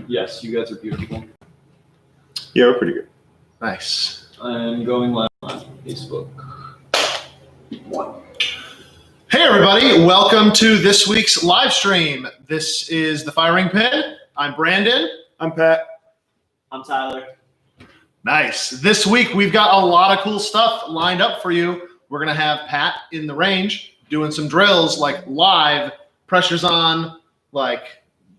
Yes, you guys are beautiful. Yeah, we're pretty good. Nice. I'm going live on Facebook. Hey everybody, welcome to this week's live stream. This is the Firing Pin. I'm Brandon. I'm Pat. I'm Tyler. Nice. This week we've got a lot of cool stuff lined up for you. We're going to have Pat in the range doing some drills like live, pressure's on, like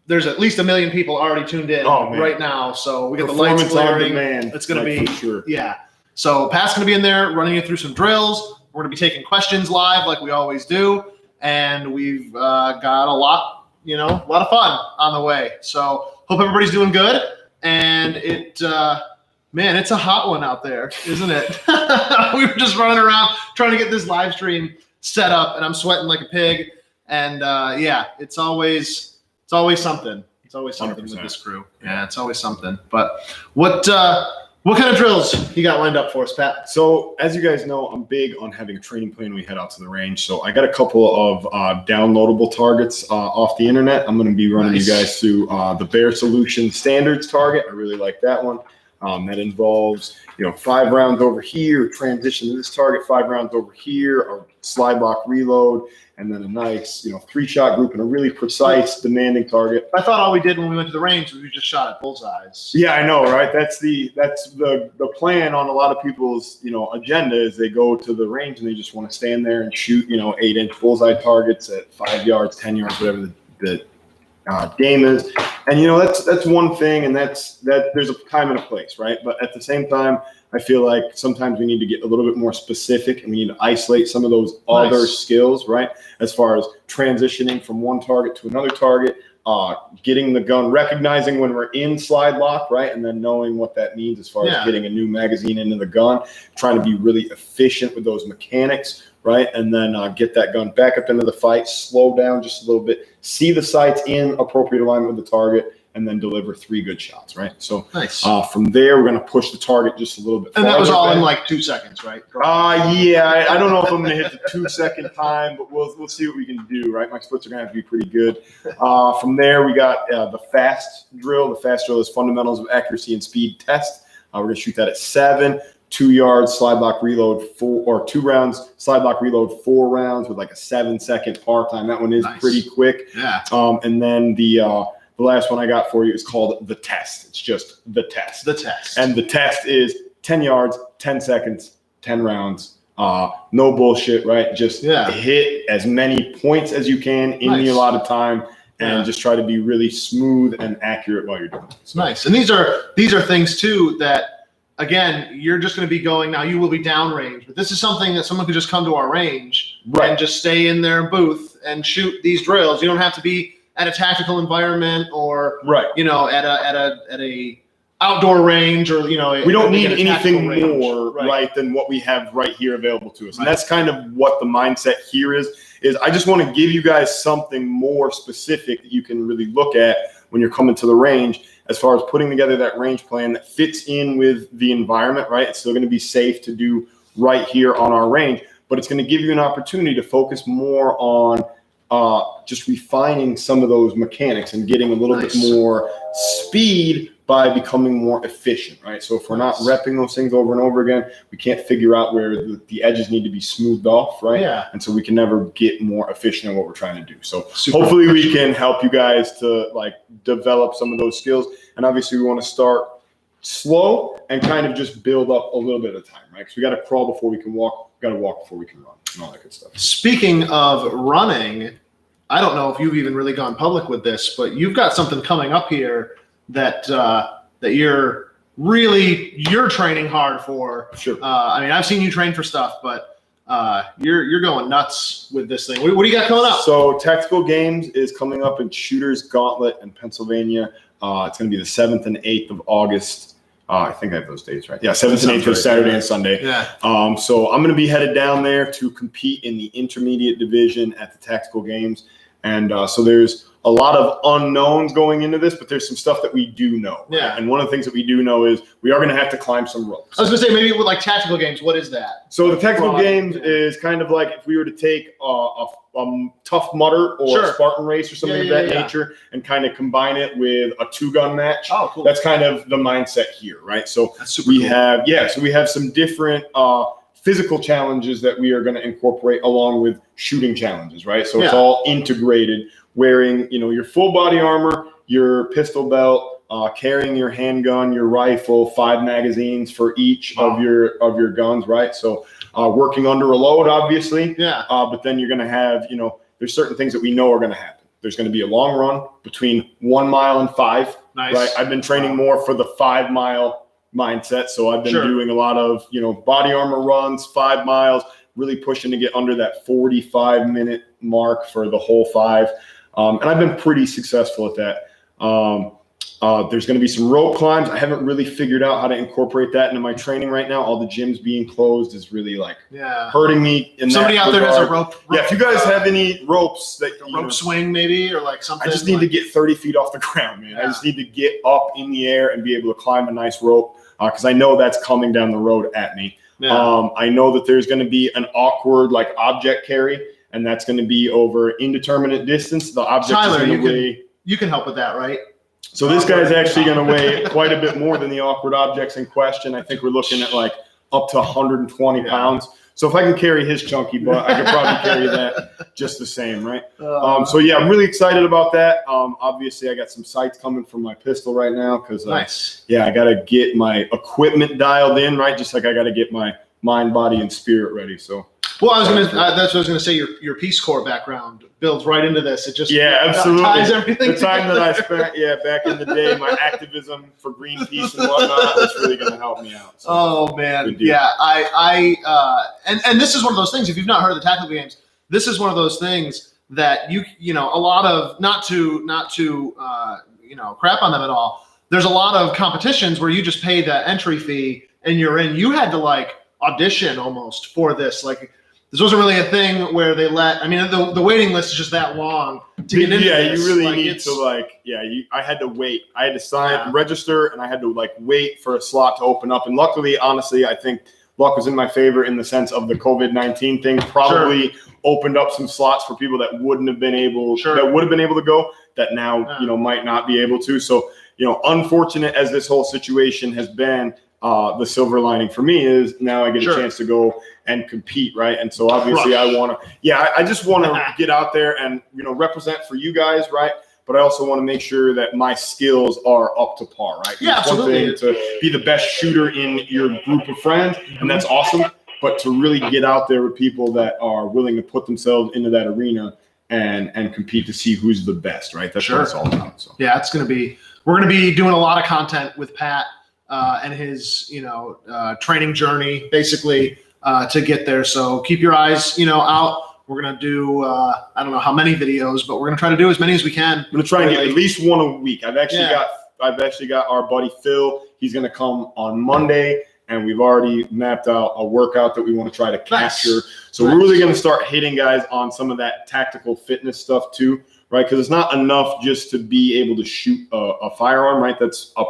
there's at least 1 million people already tuned in right now. So we got the lights blaring. It's going to be, sure. Yeah. So Pat's going to be in there running you through some drills. We're going to be taking questions live like we always do. And we've got a lot of fun on the way. So hope everybody's doing good. And man, it's a hot one out there, isn't it? We were just running around trying to get this live stream set up, and I'm sweating like a pig. And yeah, it's always something. It's always something 100%. with this crew. Yeah, it's always something. But what kind of drills you got lined up for us, Pat? So as you guys know, I'm big on having a training plan when we head out to the range. So I got a couple of downloadable targets off the internet. I'm going to be running you guys through the Bear Solution Standards target. I really like that one. That involves, 5 rounds over here, transition to this target, 5 rounds over here, a slide lock reload, and then a nice, 3-shot group and a really precise, demanding target. I thought all we did when we went to the range was we just shot at bullseyes. Yeah, I know, right? That's the plan on a lot of people's, agenda is they go to the range and they just want to stand there and shoot, 8-inch bullseye targets at 5 yards, 10 yards, whatever the game is. And that's one thing, and that there's a time and a place, right? But at the same time, I feel like sometimes we need to get a little bit more specific, and we need to isolate some of those other skills, right? As far as transitioning from one target to another target, getting the gun, recognizing when we're in slide lock, right? And then knowing what that means as far as getting a new magazine into the gun, trying to be really efficient with those mechanics, right? And then get that gun back up into the fight, slow down just a little bit, see the sights in appropriate alignment with the target, and then deliver 3 good shots, right? So from there, we're going to push the target just a little bit. And that was all in like 2 seconds, right? Yeah, I don't know if I'm going to hit the 2-second time, but we'll see what we can do, right? My splits are going to have to be pretty good. From there, we got the fast drill. The fast drill is fundamentals of accuracy and speed test. We're going to shoot that at 7. 2 yards, slide lock reload 4, or 2 rounds, slide lock reload 4 rounds with like a 7-second par time. That one is pretty quick. Yeah. And then the last one I got for you is called the test. It's just the test. The test. And the test is 10 yards, 10 seconds, 10 rounds. No bullshit, right? Just hit as many points as you can in the allotted time, and just try to be really smooth and accurate while you're doing it. It's nice. And these are things too that, again, you're just going to be going now. You will be downrange, but this is something that someone could just come to our range and just stay in their booth and shoot these drills. You don't have to be at a tactical environment or at a outdoor range or we don't need anything more than what we have right here available to us. And that's kind of what the mindset here is I just want to give you guys something more specific that you can really look at when you're coming to the range, as far as putting together that range plan that fits in with the environment, right? It's still going to be safe to do right here on our range, but it's going to give you an opportunity to focus more on just refining some of those mechanics and getting a little bit more speed by becoming more efficient, right? So if we're not repping those things over and over again, we can't figure out where the edges need to be smoothed off, right? Yeah. And so we can never get more efficient in what we're trying to do. So hopefully we can help you guys to develop some of those skills. And obviously we want to start slow and kind of just build up a little bit at a time, right? Because we got to crawl before we can walk, got to walk before we can run, and all that good stuff. Speaking of running, I don't know if you've even really gone public with this, but you've got something coming up here that you're training hard for. Sure. I mean, I've seen you train for stuff, but you're going nuts with this thing. What do you got coming up? So Tactical Games is coming up in Shooters Gauntlet in Pennsylvania. It's going to be the 7th and 8th of August. I think I have those dates right. Yeah, 7th and 8th is Saturday and Sunday. Yeah. So I'm going to be headed down there to compete in the intermediate division at the Tactical Games. And so there's a lot of unknowns going into this, but there's some stuff that we do know. Right? Yeah. And one of the things that we do know is we are going to have to climb some ropes. I was going to say, maybe with like tactical games, what is that? So the tactical Broad, games yeah. is kind of like if we were to take a Tough Mudder or Sure. a Spartan race or something of that nature and kind of combine it with a 2-gun match. Oh, cool. That's kind of the mindset here, right? So That's super we cool. have some different physical challenges that we are going to incorporate along with shooting challenges, right? So it's all integrated, wearing, your full body armor, your pistol belt, carrying your handgun, your rifle, 5 magazines for each of your guns, right? So working under a load, obviously. Yeah. But then you're going to have, there's certain things that we know are going to happen. There's going to be a long run between 1 mile and 5. Nice. Right. I've been training more for the 5 mile mindset. So I've been doing a lot of, body armor runs, 5 miles, really pushing to get under that 45-minute mark for the whole 5. And I've been pretty successful at that. There's going to be some rope climbs. I haven't really figured out how to incorporate that into my training right now. All the gyms being closed is really hurting me. Somebody out there has a rope. Yeah, if you guys have any ropes that rope swing maybe, or like something. I just need to get 30 feet off the ground, man. Yeah. I just need to get up in the air and be able to climb a nice rope because I know that's coming down the road at me. Yeah. I know that there's going to be an awkward object carry, and that's going to be over indeterminate distance. The object Tyler, is going to weigh. You can help with that, right? So this guy's actually going to weigh quite a bit more than the awkward objects in question. I think we're looking at up to 120 pounds. So if I can carry his chunky butt, I could probably carry that just the same, right? So yeah, I'm really excited about that. Obviously, I got some sights coming from my pistol right now because nice. I got to get my equipment dialed in, right? Just like I got to get my mind, body, and spirit ready. So. Well, that's what I was gonna say. Your Peace Corps background builds right into this. It just absolutely ties everything. The time together. that I spent, back in the day, my activism for Greenpeace and whatnot, that's really gonna help me out. So, oh man, yeah. And this is one of those things. If you've not heard of the tactical games, this is one of those things that a lot of not to crap on them at all. There's a lot of competitions where you just pay the entry fee and you're in. You had to audition almost for this. This wasn't really a thing where they the waiting list is just that long to get into this. You really need to I had to wait. I had to sign and register, and I had to wait for a slot to open up. And luckily, honestly, I think luck was in my favor in the sense of the COVID-19 thing. Probably opened up some slots for people that wouldn't have been able, that would have been able to go, that now might not be able to. So unfortunate as this whole situation has been, the silver lining for me is now I get a chance to go and compete, right? And so obviously I want to, I just want to get out there and, represent for you guys, right? But I also want to make sure that my skills are up to par, right? Yeah, it's one absolutely. thing to be the best shooter in your group of friends, and that's awesome. But to really get out there with people that are willing to put themselves into that arena and compete to see who's the best, right? That's what it's all about. So yeah, we're going to be doing a lot of content with Pat and his, training journey, basically, to get there. So keep your eyes, out. We're going to do, I don't know how many videos, but we're going to try to do as many as we can. I'm going to try and get at least one a week. I've actually got our buddy Phil. He's going to come on Monday, and we've already mapped out a workout that we want to try to capture. So we're really going to start hitting guys on some of that tactical fitness stuff too, right? Because it's not enough just to be able to shoot a firearm, right? That's a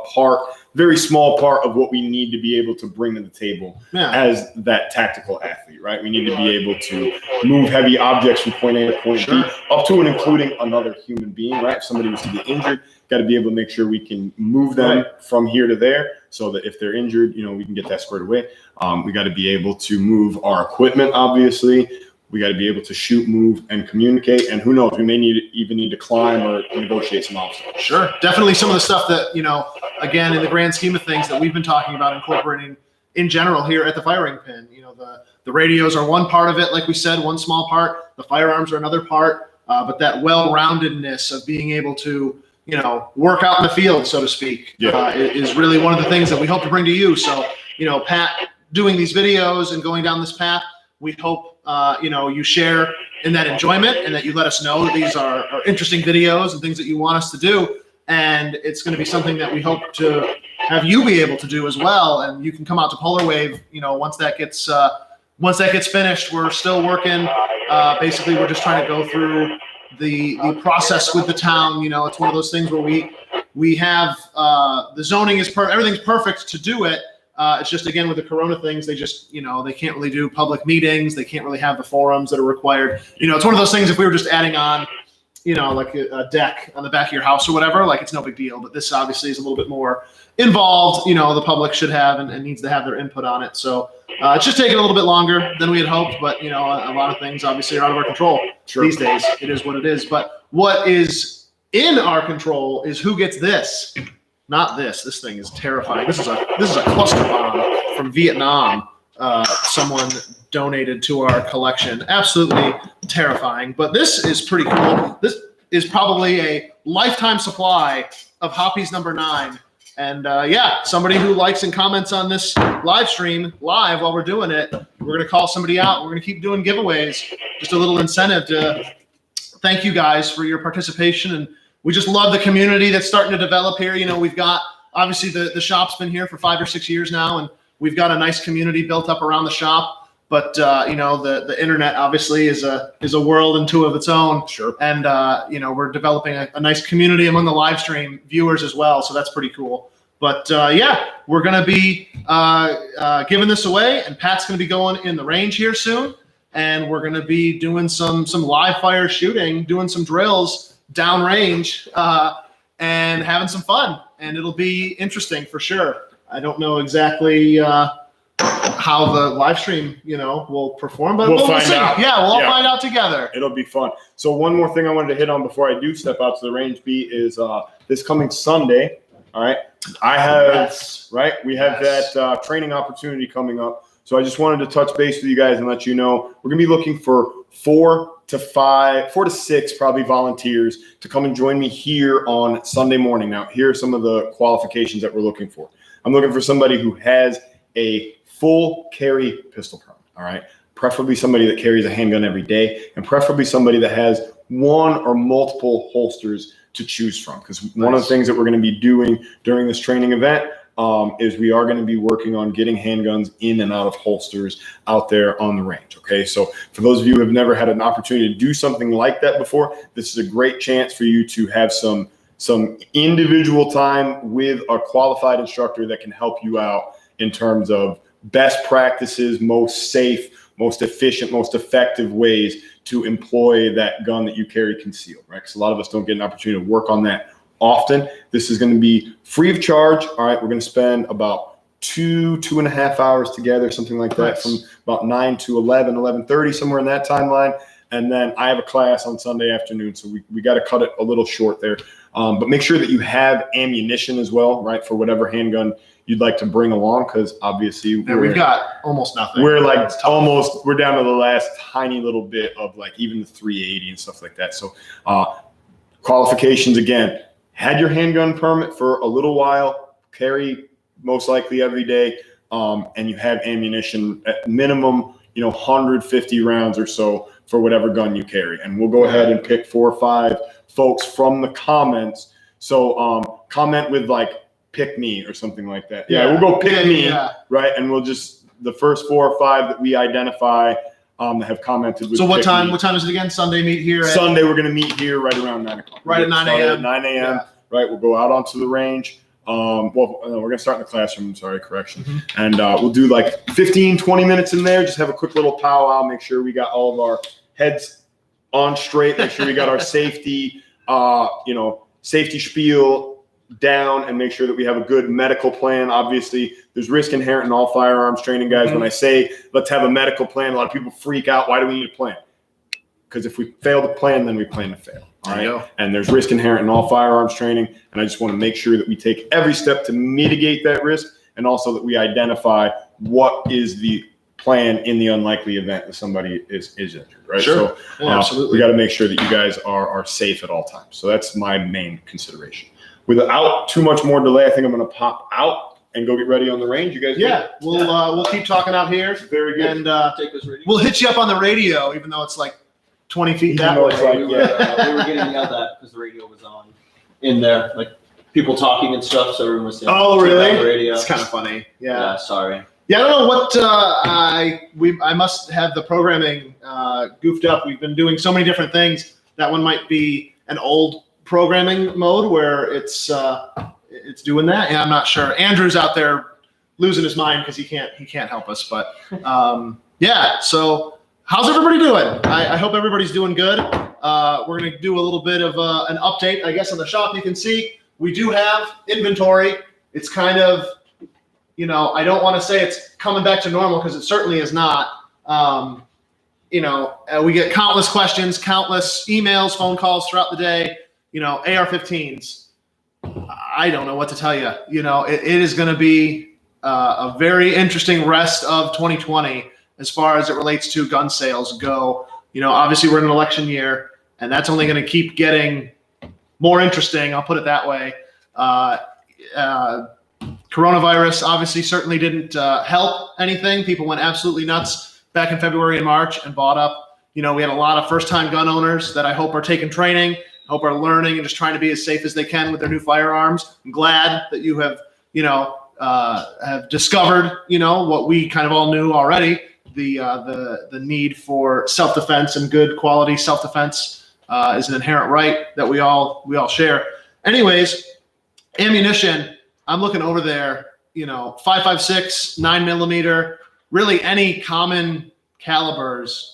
very small part of what we need to be able to bring to the table as that tactical athlete, right? We need to be able to move heavy objects from point A to point B, up to and including another human being, right? If somebody was to get injured, got to be able to make sure we can move them from here to there so that if they're injured, we can get that squared away. We got to be able to move our equipment, obviously. We got to be able to shoot, move, and communicate. And who knows, we may even need to climb or negotiate some obstacles. Sure. Definitely some of the stuff that, again, in the grand scheme of things that we've been talking about incorporating in general here at the firing pin. The radios are one part of it, like we said, one small part. The firearms are another part. But that well-roundedness of being able to, work out in the field, so to speak, is really one of the things that we hope to bring to you. So, Pat, doing these videos and going down this path, we hope you share in that enjoyment and that you let us know that these are interesting videos and things that you want us to do. And it's going to be something that we hope to have you be able to do as well. And you can come out to Polar Wave, once that gets finished. We're still working. Basically, we're just trying to go through the process with the town. You know, it's one of those things where we have the zoning is everything's perfect to do it. It's just, again, with the Corona things, they just, you know, they can't really do public meetings. They can't really have the forums that are required. You know, it's one of those things, if we were just adding on, you know, like a deck on the back of your house or whatever, like, it's no big deal. But this obviously is a little bit more involved. You know, the public should have and needs to have their input on it. So it's just taking a little bit longer than we had hoped. But, you know, a lot of things obviously are out of our control these days. It is what it is. But what is in our control is who gets this. Not this. This thing is terrifying. This is a cluster bomb from Vietnam. Someone donated to our collection. Absolutely terrifying. But this is pretty cool. This is probably a lifetime supply of Hoppies number 9. And yeah, somebody who likes and comments on this live stream live while we're doing it, we're gonna call somebody out. We're gonna keep doing giveaways. Just a little incentive to thank you guys for your participation. And we just love the community that's starting to develop here. You know, we've got, obviously the shop's been here for 5 or 6 years now, and we've got a nice community built up around the shop. But you know, the internet obviously is a world unto of its own. Sure. And you know, we're developing a nice community among the live stream viewers as well. So that's pretty cool. But yeah, we're gonna be giving this away, and Pat's gonna be going in the range here soon, and we're gonna be doing some live fire shooting, doing some drills downrange, and having some fun, and it'll be interesting for sure. I don't know exactly how the live stream, you know, will perform, but we'll find see. out. Yeah, we'll all find out together. It'll be fun. So one more thing I wanted to hit on before I do step out to the range, B, is this coming Sunday. All right, I have we have that training opportunity coming up. So I just wanted to touch base with you guys and let you know we're gonna be looking for 4 to 6 probably volunteers to come and join me here on Sunday morning. Now, here are some of the qualifications that we're looking for. I'm looking for somebody who has a full carry pistol permit, all right? Preferably somebody that carries a handgun every day, and preferably somebody that has one or multiple holsters to choose from. Because one of the things that we're going to be doing during this training event is we are going to be working on getting handguns in and out of holsters out there on the range. Okay, so for those of you who have never had an opportunity to do something like that before, this is a great chance for you to have some individual time with a qualified instructor that can help you out in terms of best practices, most safe, most efficient, most effective ways to employ that gun that you carry concealed, right? Because a lot of us don't get an opportunity to work on that often. This is going to be free of charge. All right, we're going to spend about 2.5 hours together, something like that, from about 9 to 11:30, somewhere in that timeline. And then I have a class on Sunday afternoon, so we got to cut it a little short there. But make sure that you have ammunition as well, right, for whatever handgun you'd like to bring along, because obviously we've got almost nothing. We're like we're down to the last tiny little bit of like even the 380 and stuff like that. So qualifications again. Had your handgun permit for a little while, carry most likely every day, and you have ammunition at minimum, 150 rounds or so for whatever gun you carry. And we'll go ahead and pick 4 or 5 folks from the comments. So comment with like, pick me or something like that. Yeah, we'll go pick me, right? And we'll just, the first 4 or 5 that we identify that have commented with. So what time is it again? Sunday meet here? Sunday we're going to meet here right around 9 o'clock. Right at 9 a.m. 9 a.m. Right, we'll go out onto the range. We're going to start in the classroom. Sorry, correction. Mm-hmm. And we'll do like 15, 20 minutes in there. Just have a quick little powwow. Make sure we got all of our heads on straight. Make sure we got our safety, safety spiel down, and make sure that we have a good medical plan. Obviously, there's risk inherent in all firearms training, guys. Mm-hmm. When I say let's have a medical plan, a lot of people freak out. Why do we need a plan? Because if we fail to plan, then we plan to fail. All right. And there's risk inherent in all firearms training. And I just want to make sure that we take every step to mitigate that risk, and also that we identify what is the plan in the unlikely event that somebody is injured, right? Sure. So absolutely. We got to make sure that you guys are safe at all times. So that's my main consideration. Without too much more delay, I think I'm going to pop out and go get ready on the range. You guys good? We'll keep talking out here. Very good. And Take this radio. we'll hit you up on the radio, even though it's like 20 feet that Even though way. it's We were getting yelled at because the radio was on in there, like people talking and stuff. So everyone was saying, Oh, "Take really? down the radio." It's kind of funny. Yeah, sorry. Yeah, I don't know what I must have the programming goofed up. We've been doing so many different things. That one might be an old programming mode where it's doing that. And I'm not sure. Andrew's out there losing his mind because he can't help us. But yeah, so how's everybody doing? I hope everybody's doing good. We're going to do a little bit of an update, I guess, on the shop. You can see we do have inventory. It's kind of, I don't want to say it's coming back to normal because it certainly is not. We get countless questions, countless emails, phone calls throughout the day. AR-15s. I don't know what to tell you. It is going to be a very interesting rest of 2020 as far as it relates to gun sales go. Obviously we're in an election year, and that's only going to keep getting more interesting. I'll put it that way. Coronavirus obviously certainly didn't help anything. People went absolutely nuts back in February and March and bought up. We had a lot of first-time gun owners that I hope are taking training, hope are learning and just trying to be as safe as they can with their new firearms. I'm glad that you have discovered, what we kind of all knew already, the need for self-defense, and good quality self-defense is an inherent right that we all share. Anyways, ammunition, I'm looking over there, 5.56, 9mm, really any common calibers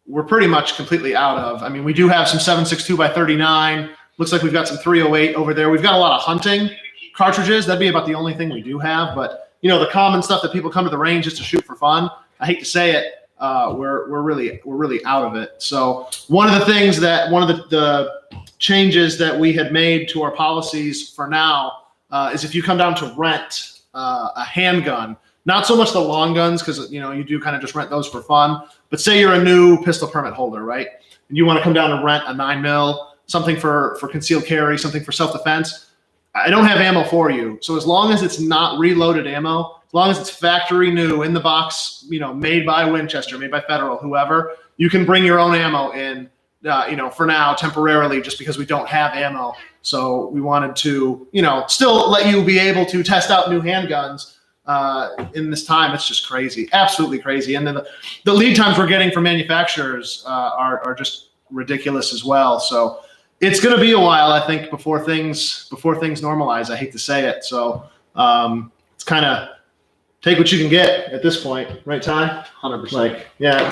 we're pretty much completely out of. I mean, we do have some 7.62 by 39. Looks like we've got some 308 over there. We've got a lot of hunting cartridges. That'd be about the only thing we do have. But the common stuff that people come to the range just to shoot for fun, I hate to say it, we're really out of it. So one of the changes that we had made to our policies for now is if you come down to rent a handgun, not so much the long guns, because you do kind of just rent those for fun. But say you're a new pistol permit holder, right? And you want to come down and rent a 9mm, something for concealed carry, something for self-defense. I don't have ammo for you. So as long as it's not reloaded ammo, as long as it's factory new in the box, made by Winchester, made by Federal, whoever, you can bring your own ammo in, for now, temporarily, just because we don't have ammo. So we wanted to, still let you be able to test out new handguns. In this time, it's just crazy, absolutely crazy. And then the lead times we're getting from manufacturers are just ridiculous as well. So it's going to be a while, I think, before things normalize. I hate to say it. So it's kind of take what you can get at this point, right, Ty? 100%. Yeah,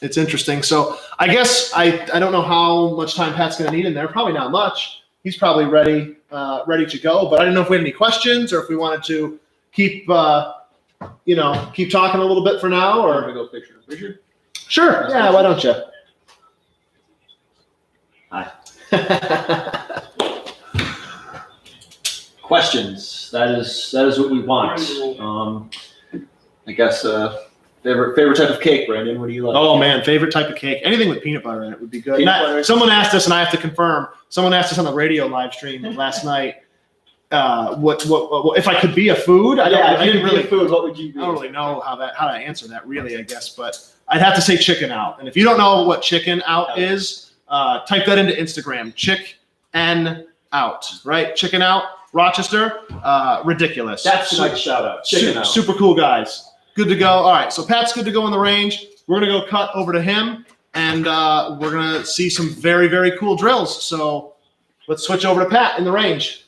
it's interesting. So I guess I don't know how much time Pat's going to need in there. Probably not much. He's probably ready to go. But I didn't know if we had any questions or if we wanted to keep talking a little bit for now, or go picture. Sure. Yeah. Why don't you? Hi. Questions. That is what we want. I guess favorite type of cake, Brandon. What do you like? Oh man, favorite type of cake. Anything with peanut butter in it would be good. Someone asked us, and I have to confirm. Someone asked us on the radio live stream last night. What if I could be a food? I didn't really food. What would you be? I don't really know how to answer that, really, I guess, but I'd have to say chicken out. And if you don't know what chicken out is, type that into Instagram. Chicken out, right? Chicken out, Rochester. Ridiculous. That's a nice shout out. Chicken out. Super cool guys. Good to go. All right, so Pat's good to go in the range. We're gonna go cut over to him, and we're gonna see some very, very cool drills. So let's switch over to Pat in the range.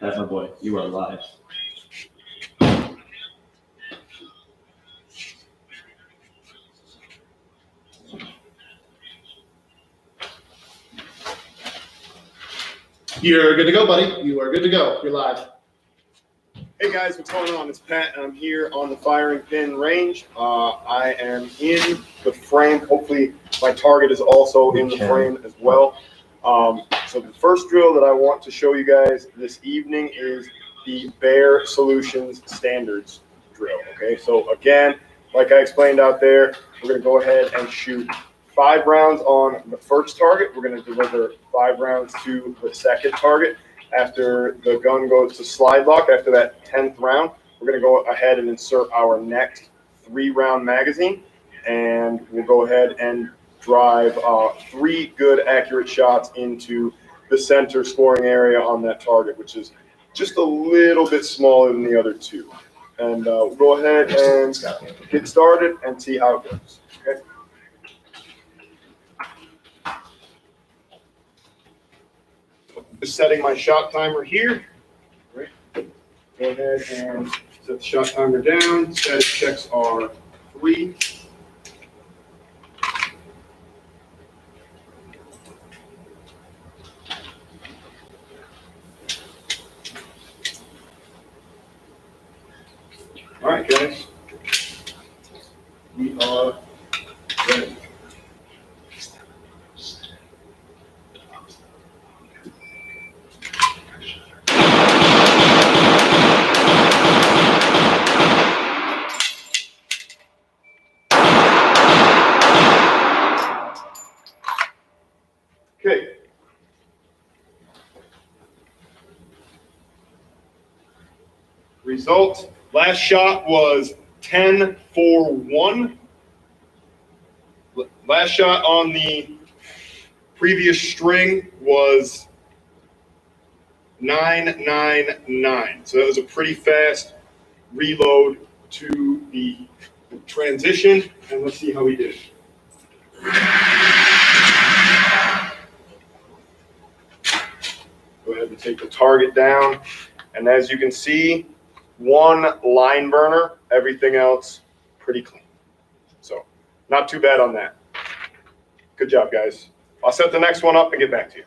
That's my boy. You are live. You're good to go, buddy. You are good to go. You're live. Hey guys, what's going on? It's Pat, and I'm here on the firing pin range. I am in the frame. Hopefully my target is also in the frame as well. So the first drill that I want to show you guys this evening is the Bear Solutions Standards drill. Okay, so again, like I explained out there, we're going to go ahead and shoot 5 rounds on the first target. We're going to deliver 5 rounds to the second target. After the gun goes to slide lock, after that 10th round, we're going to go ahead and insert our next 3-round magazine, and we'll go ahead and drive 3 good accurate shots into the center scoring area on that target, which is just a little bit smaller than the other 2. and we'll go ahead and get started and see how it goes. Okay. Just setting my shot timer here. Right. Go ahead and set the shot timer down. Status checks are 3. All right, guys. We are ready. Okay. Result, last shot was 10 for 1. Last shot on the previous string was 999. So that was a pretty fast reload to the transition. And let's see how he did. Go ahead and take the target down. And as you can see, 1 line burner, everything else pretty clean. So not too bad on that. Good job, guys. I'll set the next one up and get back to you.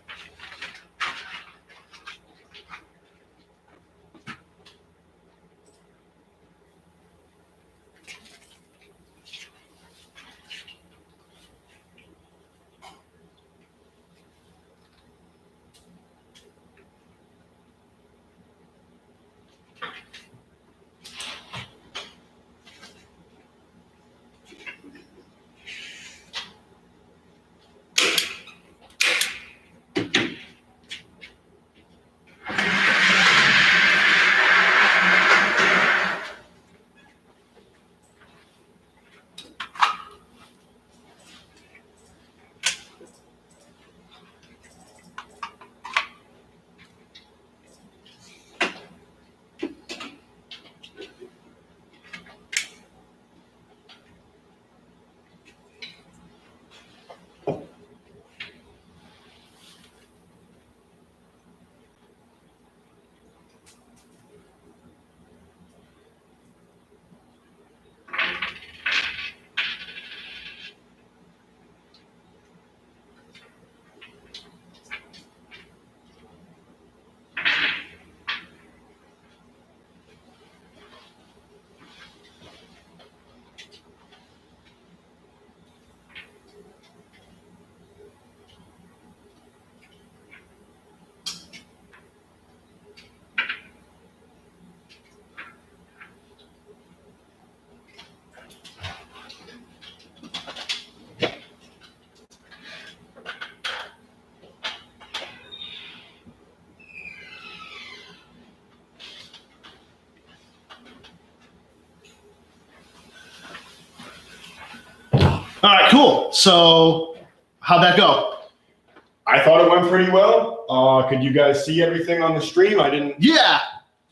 All right, cool. So how'd that go? I thought it went pretty well. Could you guys see everything on the stream? I didn't. Yeah,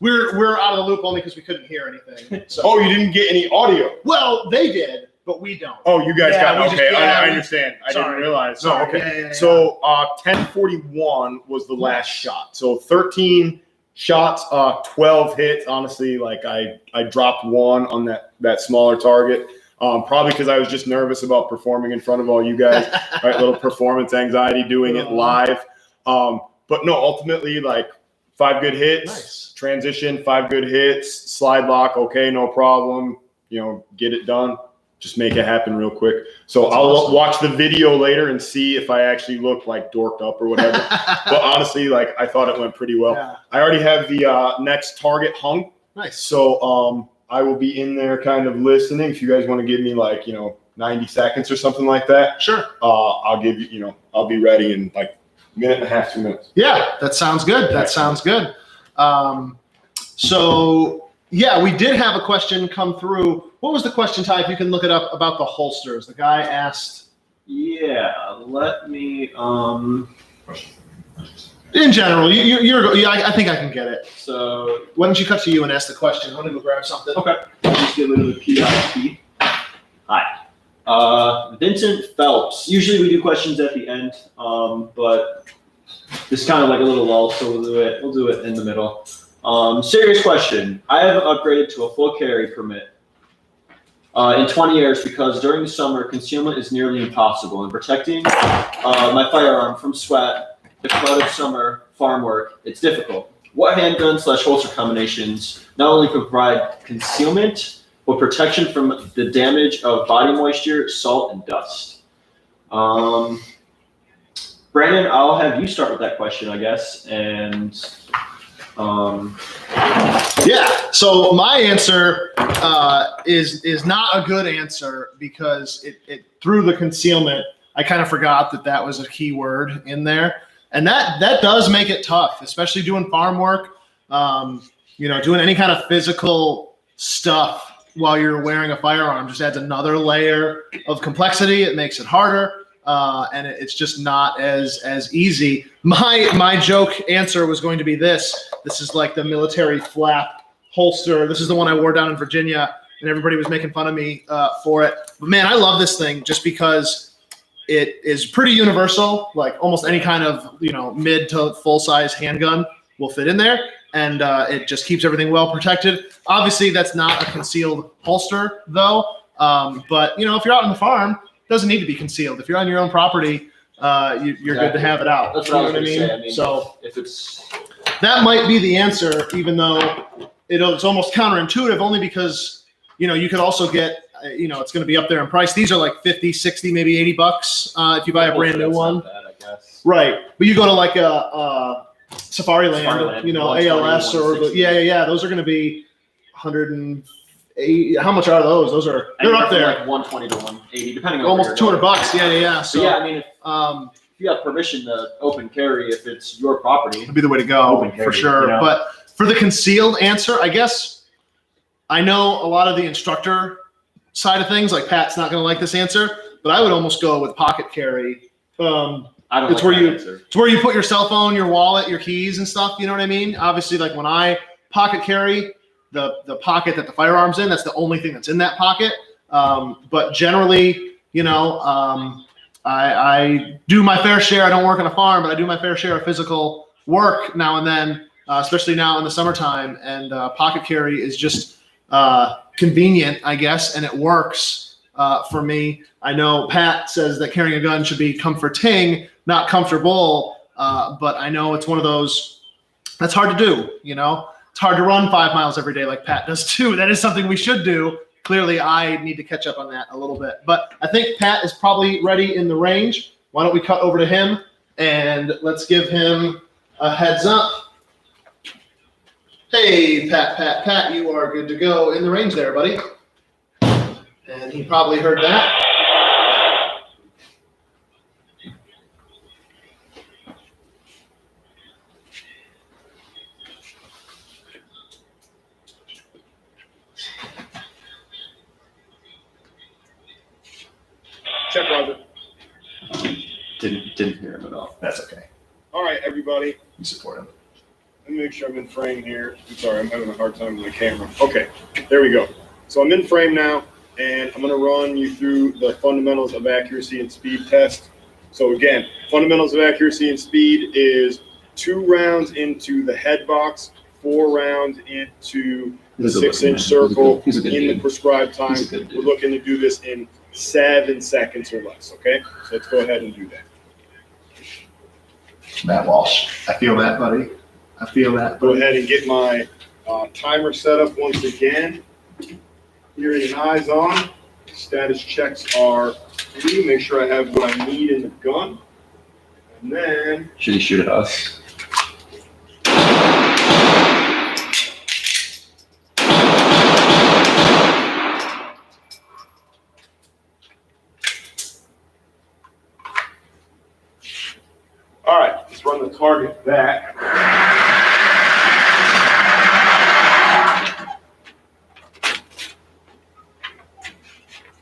we're out of the loop only because we couldn't hear anything. So. Oh, you didn't get any audio? Well, they did, but we don't. Oh, you guys Yeah, got we okay. just- yeah, I we- understand. I sorry. didn't realize. No, Sorry. okay. Yeah. So 1041 was the last shot. So 13 shots, 12 hits. Honestly, like I dropped 1 on that smaller target. Probably because I was just nervous about performing in front of all you guys. Right, little performance anxiety doing it live. But no, ultimately, like 5 good hits. Nice. Transition, 5 good hits. Slide lock, okay, no problem. You know, get it done. Just make it happen real quick. So That's I'll awesome. watch the video later and see if I actually look like dorked up or whatever. But honestly, like I thought it went pretty well. Yeah. I already have the next target hung. Nice. So I will be in there kind of listening. If you guys want to give me like, 90 seconds or something like that, Sure. I'll give you, I'll be ready in like a minute and a half, 2 minutes. Yeah, that sounds good. That sounds good. So yeah, we did have a question come through. What was the question, Ty? If you can look it up, about the holsters. The guy asked. Yeah, let me In general, I think I can get it. So, Why don't you cut to you and ask the question? I'm gonna go grab something. okay. I'll just get rid of the PIP. Hi. Vincent Phelps. Usually we do questions at the end, but this is kind of like a little lull, so we'll do it in the middle. Serious question. I have upgraded to a full carry permit in 20 years because during the summer, concealment is nearly impossible, and protecting my firearm from sweat, the flood of summer farm work, it's difficult. What handgun/holster combinations not only provide concealment, but protection from the damage of body moisture, salt, and dust? Brandon, I'll have you start with that question, I guess. And yeah, so my answer is not a good answer because it through the concealment, I kind of forgot that was a key word in there. And that does make it tough, especially doing farm work, doing any kind of physical stuff while you're wearing a firearm just adds another layer of complexity. It makes it harder, and it's just not as easy. My joke answer was going to be this. This is like the military flap holster. This is the one I wore down in Virginia, and everybody was making fun of me for it. But man, I love this thing just because it is pretty universal. Like almost any kind of mid to full size handgun will fit in there, and it just keeps everything well protected. Obviously, that's not a concealed holster though. But if you're out on the farm, it doesn't need to be concealed. If you're on your own property, you're good to have it out. That's what I was going to say. I mean, so if it's that might be the answer, even though it's almost counterintuitive, only because you could also get. It's going to be up there in price. These are like 50, 60, maybe $80 if you buy a brand new one. Not bad, I guess. Right. But you go to like a Safari Land, ALS or those are going to be 180. How much are those? They're up there. Like 120 to 180, depending on almost $200. Yeah. So yeah, I mean, if you have permission to open carry, if it's your property, it'd be the way to go for sure. But for the concealed answer, I guess I know a lot of the instructor side of things, like Pat's not going to like this answer, but I would almost go with pocket carry. It's where you put your cell phone, your wallet, your keys and stuff. You know what I mean? Obviously, like when I pocket carry, the pocket that the firearm's in, that's the only thing that's in that pocket. But generally, I do my fair share. I don't work on a farm, but I do my fair share of physical work now and then, especially now in the summertime. And pocket carry is just convenient, I guess, and it works for me. I know Pat says that carrying a gun should be comforting, not comfortable, but I know it's one of those that's hard to do. It's hard to run 5 miles every day like Pat does too. That is something we should do. Clearly, I need to catch up on that a little bit. But I think Pat is probably ready in the range. Why don't we cut over to him and let's give him a heads up. Hey, Pat, you are good to go in the range there, buddy. And he probably heard that. Check, Roger. didn't hear him at all. That's okay. All right, everybody. You support him. Let me make sure I'm in frame here. I'm sorry, I'm having a hard time with my camera. Okay, there we go. So I'm in frame now, and I'm going to run you through the fundamentals of accuracy and speed test. So again, fundamentals of accuracy and speed is 2 rounds into the head box, 4 rounds into the 6-inch circle in the prescribed time. We're looking to do this in 7 seconds or less, okay? So let's go ahead and do that. Matt Walsh. I feel that, buddy. I feel that. Go ahead and get my timer set up once again. Hearing and eyes on. Status checks are free. Make sure I have what I need in the gun. And then... Should he shoot at us? All right, let's run the target back.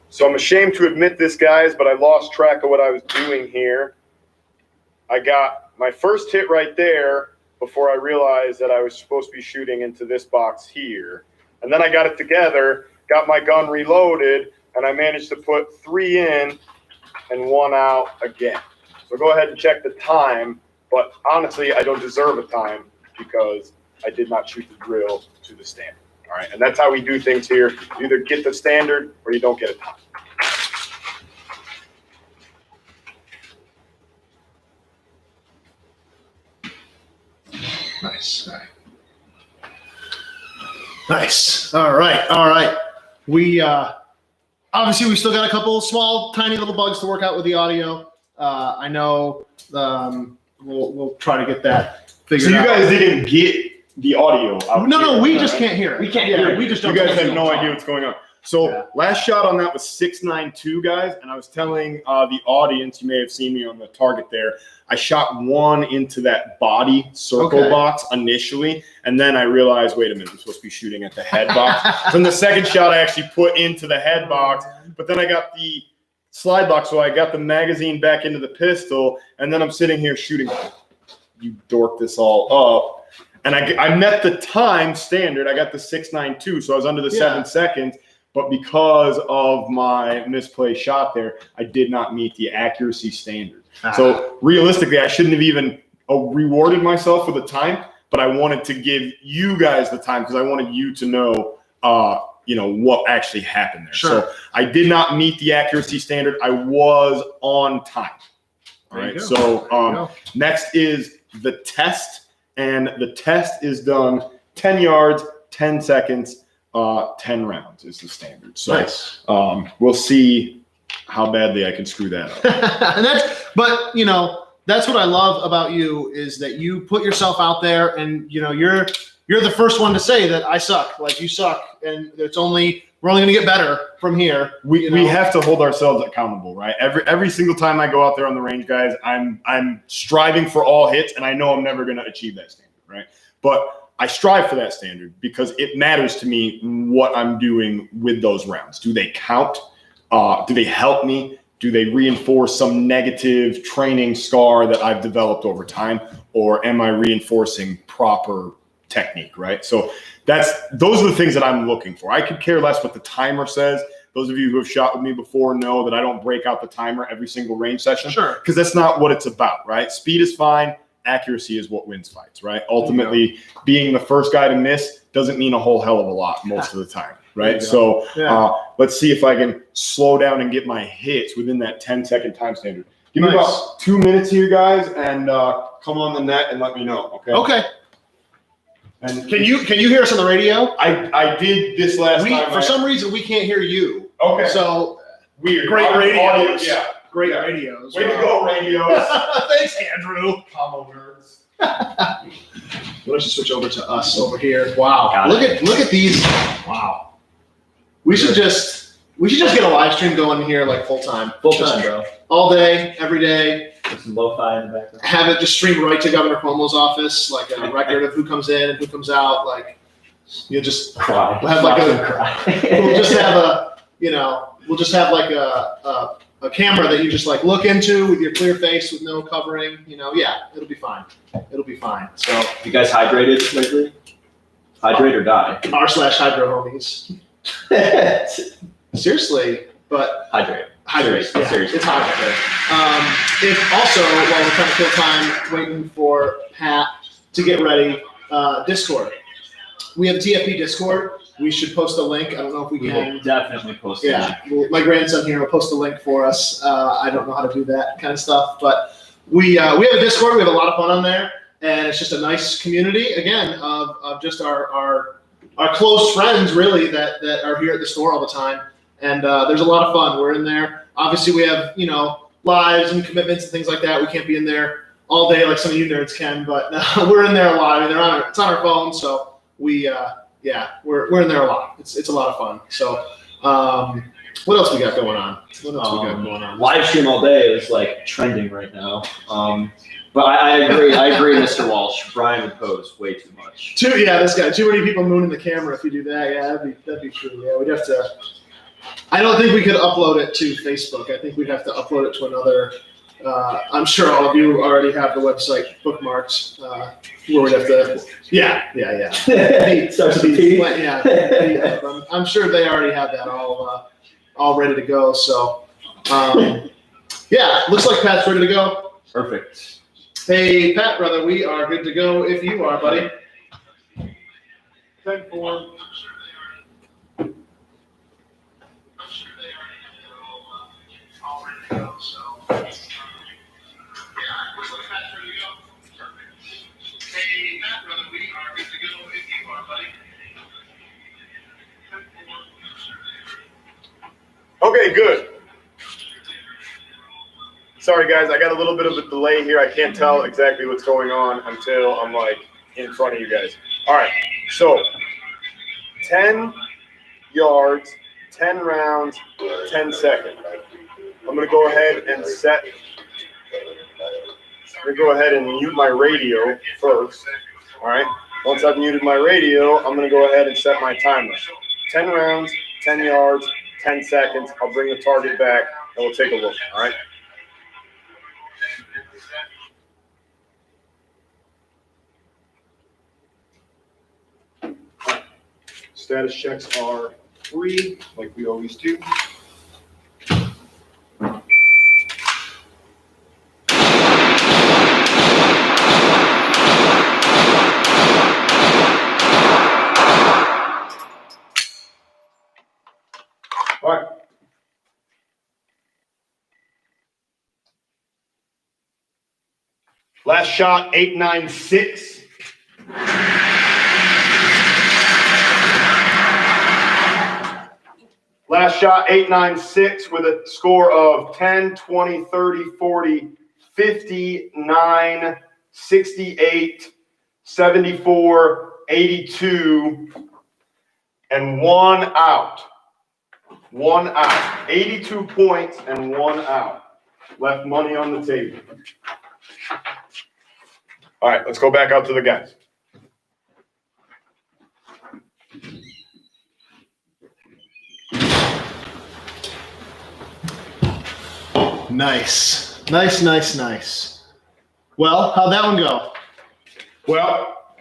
So I'm ashamed to admit this, guys, but I lost track of what I was doing here. I got my first hit right there before I realized that I was supposed to be shooting into this box here. And then I got it together, got my gun reloaded, and I managed to put 3 in and 1 out again. So go ahead and check the time, but honestly, I don't deserve a time because I did not shoot the drill to the standard. All right, and that's how we do things here. You either get the standard or you don't get a time. Nice. Nice. All right. We obviously we still got a couple small, tiny little bugs to work out with the audio. I know we'll try to get that figured out. So you guys didn't get the audio out? No, we just can't hear it. We can't hear it. We just You don't. guys have no idea what's going on. So Yeah. last shot on that was 692, guys, and I was telling the audience, you may have seen me on the target there, I shot 1 into that body circle box initially, and then I realized, wait a minute, I'm supposed to be shooting at the head box. Then the second shot I actually put into the head box, but then I got the slide box, so I got the magazine back into the pistol, and then I'm sitting here shooting. You dorked this all up. And I met the time standard. I got the 692, so I was under the 7 seconds. But because of my misplaced shot there, I did not meet the accuracy standard. So realistically, I shouldn't have even rewarded myself for the time, but I wanted to give you guys the time because I wanted you to know, what actually happened there. Sure. So I did not meet the accuracy standard. I was on time. All right. So next is the test, and the test is done 10 yards, 10 seconds. 10 rounds is the standard. So nice. We'll see how badly I can screw that up. And that's what I love about you is that you put yourself out there, and you're the first one to say that I suck. Like, you suck, and we're only going to get better from here. We have to hold ourselves accountable, right? Every single time I go out there on the range, guys, I'm striving for all hits, and I know I'm never going to achieve that standard, right? But I strive for that standard because it matters to me what I'm doing with those rounds. Do they count? Do they help me? Do they reinforce some negative training scar that I've developed over time? Or am I reinforcing proper technique, right? So those are the things that I'm looking for. I could care less what the timer says. Those of you who have shot with me before know that I don't break out the timer every single range session. Sure. Because that's not what it's about, right? Speed is fine. Accuracy is what wins fights, right? Ultimately, being the first guy to miss doesn't mean a whole hell of a lot most of the time, right? So let's see if I can slow down and get my hits within that 10-second time standard. Give me about 2 minutes here, guys, and come on the net and let me know, okay? Okay. And can you hear us on the radio? I did this last time. For some reason, we can't hear you. Okay. So weird. Great radios. Yeah. Great radios. Way to go, radios. Thanks, Andrew. Combo nerds. Let's just switch over to us over here. Wow. Look at these. Wow. We should just get a live stream going here like full time. Full time, bro. All day, every day. With some lo-fi in the background. Have it just stream right to Governor Cuomo's office, like a record of who comes in and who comes out. Like, you just cry. We'll have like We'll just have like a camera that you just like look into with your clear face with no covering. It'll be fine. It'll be fine. So you guys hydrated lately? Hydrate or die. r/hydro homies. Seriously, but hydrate. Hydrate. Yeah, Seriously. it's hot out there. If also, while we're trying to kill time waiting for Pat to get ready, Discord. We have a TFP Discord. We should post a link. I don't know if we can. Will definitely post Yeah, my grandson here will post a link for us. I don't know how to do that kind of stuff, but we have a Discord. We have a lot of fun on there, and it's just a nice community again of just our close friends really that are here at the store all the time. And there's a lot of fun. We're in there. Obviously, we have lives and commitments and things like that. We can't be in there all day like some of you nerds can, but we're in there a lot. I mean, it's on our phone, so we're in there a lot. It's a lot of fun. So what else we got going on? Live stream all day is like trending right now. But I agree, Mr. Walsh. Brian would pose way too much. This guy. Too many people mooning the camera if you do that. Yeah, that'd be true. Yeah, we'd have to. I don't think we could upload it to Facebook. I think we'd have to upload it to I'm sure all of you already have the website bookmarked. Where we'd have to, yeah. Starts with P. Yeah. I'm sure they already have that all ready to go. So, yeah, looks like Pat's ready to go. Perfect. Hey, Pat, brother, we are good to go if you are, buddy. 10-4. Okay, good. Sorry, guys, I got a little bit of a delay here. I can't tell exactly what's going on until I'm like in front of you guys. All right, so 10 yards, 10 rounds, 10 seconds. I'm gonna go ahead and set. I'm gonna go ahead and mute my radio first. All right. Once I've muted my radio, I'm gonna go ahead and set my timer. 10 rounds, 10 yards, 10 seconds. I'll bring the target back and we'll take a look. All right. Status checks are free, like we always do. All right. Last shot, 896. Last shot, 896 with a score of 10, 20, 30, 40, 59, 68, 74, 82, and 1 out. 1 out. 82 points and 1 out. Left money on the table. All right, let's go back out to the guys. Nice. Well, how'd that one go? Well,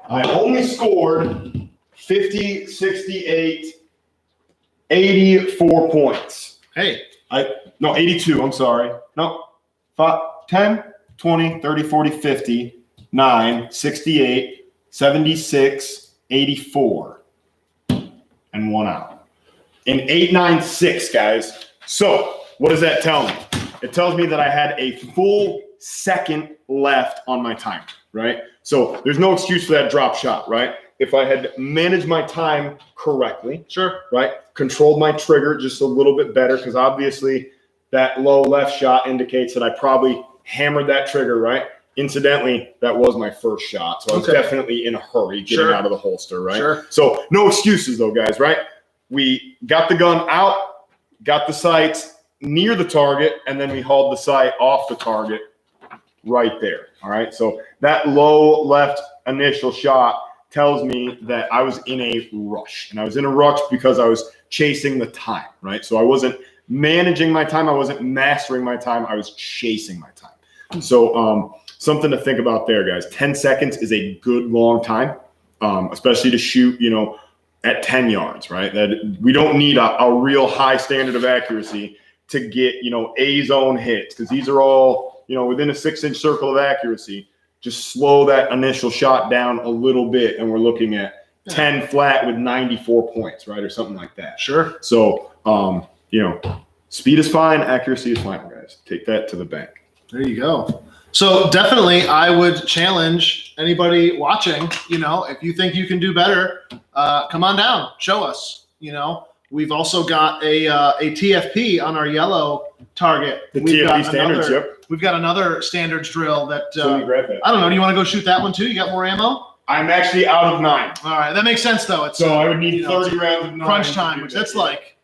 I only scored 50, 68, 84 points. Hey. No, 82, I'm sorry. No, 5, 10, 20, 30, 40, 50, 9, 68, 76, 84, and 1 out. In 896, guys. So what does that tell me? It tells me that I had a full second left on my timer, right? So there's no excuse for that drop shot, right? If I had managed my time correctly, Sure. right? Controlled my trigger just a little bit better, because obviously that low left shot indicates that I probably hammered that trigger, right? Incidentally, that was my first shot. So I was definitely in a hurry getting out of the holster, right? Sure. So no excuses though, guys, right? We got the gun out, got the sights near the target, and then we hauled the sight off the target right there, all right? So that low left initial shot tells me that I was in a rush, and I was in a rush because I was chasing the time, right? So I wasn't managing my time. I wasn't mastering my time. I was chasing my time. So something to think about there, guys. 10 seconds is a good long time, especially to shoot, at 10 yards, right? That we don't need a real high standard of accuracy to get, A zone hits, because these are all, within a 6-inch circle of accuracy. Just slow that initial shot down a little bit, and we're looking at 10 flat with 94 points, right? Or something like that. Sure. So, speed is fine, accuracy is fine, guys. Take that to the bank. There you go. So definitely I would challenge anybody watching, if you think you can do better, come on down, show us, We've also got a TFP on our yellow target. We've TFP standards, yep. We've got another standards drill that, So you grab that. I don't know, do you want to go shoot that one too? You got more ammo? I'm actually out of 9. All right, that makes sense though. It's So I would need 30 rounds of 9. crunch time, which that's like,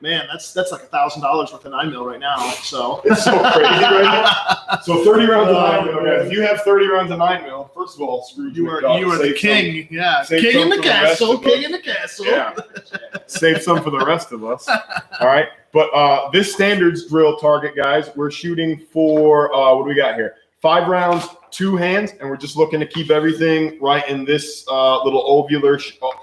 man, that's like $1,000 worth of 9mm right now. So it's so crazy right now. So 30 rounds of 9mm, guys. If you have 30 rounds of 9mm, first of all, Scrooge You McDuck, are the save king. Yeah. save King some in the for the rest castle. of us. King in the castle. Yeah. Save some for the rest of us. All right. But this standards drill target, guys, we're shooting for what do we got here? 5 rounds, 2 hands, and we're just looking to keep everything right in this little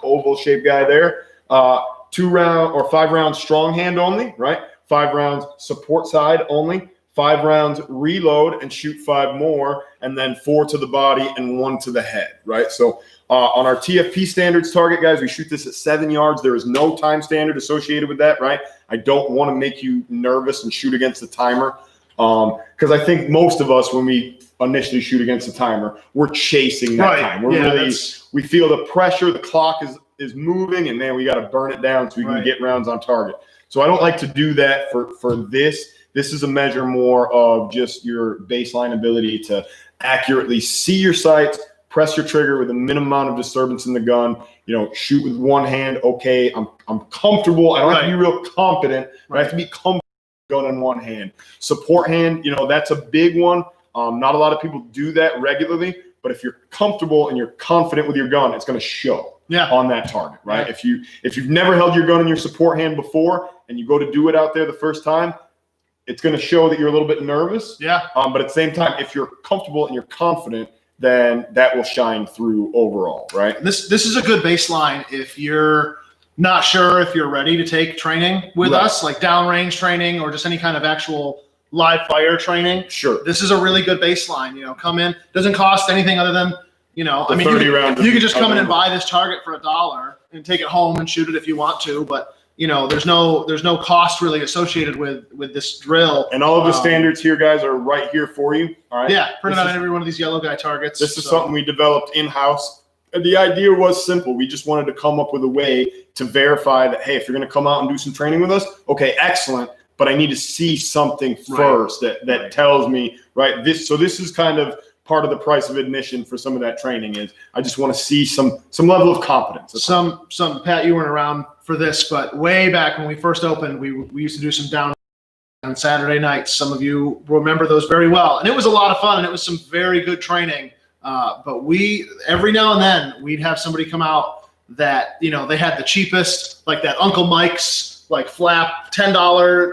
oval shaped guy there. 5 rounds strong hand only, right? 5 rounds support side only. 5 rounds reload and shoot 5 more, and then 4 to the body and 1 to the head, right? So on our TFP standards target, guys, we shoot this at 7 yards. There is no time standard associated with that, right? I don't want to make you nervous and shoot against the timer, because I think most of us, when we initially shoot against the timer, we're chasing that time. We feel the pressure, the clock is moving, and man, we got to burn it down so we can get rounds on target. So I don't like to do that for this. This is a measure more of just your baseline ability to accurately see your sights, press your trigger with a minimum amount of disturbance in the gun. You know, shoot with one hand. Okay, I'm comfortable. I don't have to be real competent. But I have to be comfortable with gun in one hand. Support hand, you know, that's a big one. Not a lot of people do that regularly, but if you're comfortable and you're confident with your gun, it's going to show on that target, right? Yeah. If you've never held your gun in your support hand before and you go to do it out there the first time, it's going to show that you're a little bit nervous. Yeah. But at the same time, if you're comfortable and you're confident, then that will shine through overall, right? This is a good baseline if you're not sure if you're ready to take training with us, like downrange training or just any kind of actual live fire training. Sure. This is a really good baseline. You know, come in, doesn't cost anything other than, you know, I mean, you could just come in and buy this target for $1 and take it home and shoot it if you want to, but you know, there's no cost really associated with this drill. And all of the standards here, guys, are right here for you. All right. Yeah, printed on every one of these yellow guy targets. This is something we developed in-house. The idea was simple. We just wanted to come up with a way to verify that, hey, if you're going to come out and do some training with us, okay, excellent. But I need to see something first that tells me, right, this is kind of part of the price of admission for some of that training is I just want to see some level of competence. Some Pat, you weren't around for this, but way back when we first opened, we used to do some down on Saturday nights. Some of you remember those very well. And it was a lot of fun and it was some very good training. But every now and then we'd have somebody come out that, you know, they had the cheapest, like that Uncle Mike's like flap $10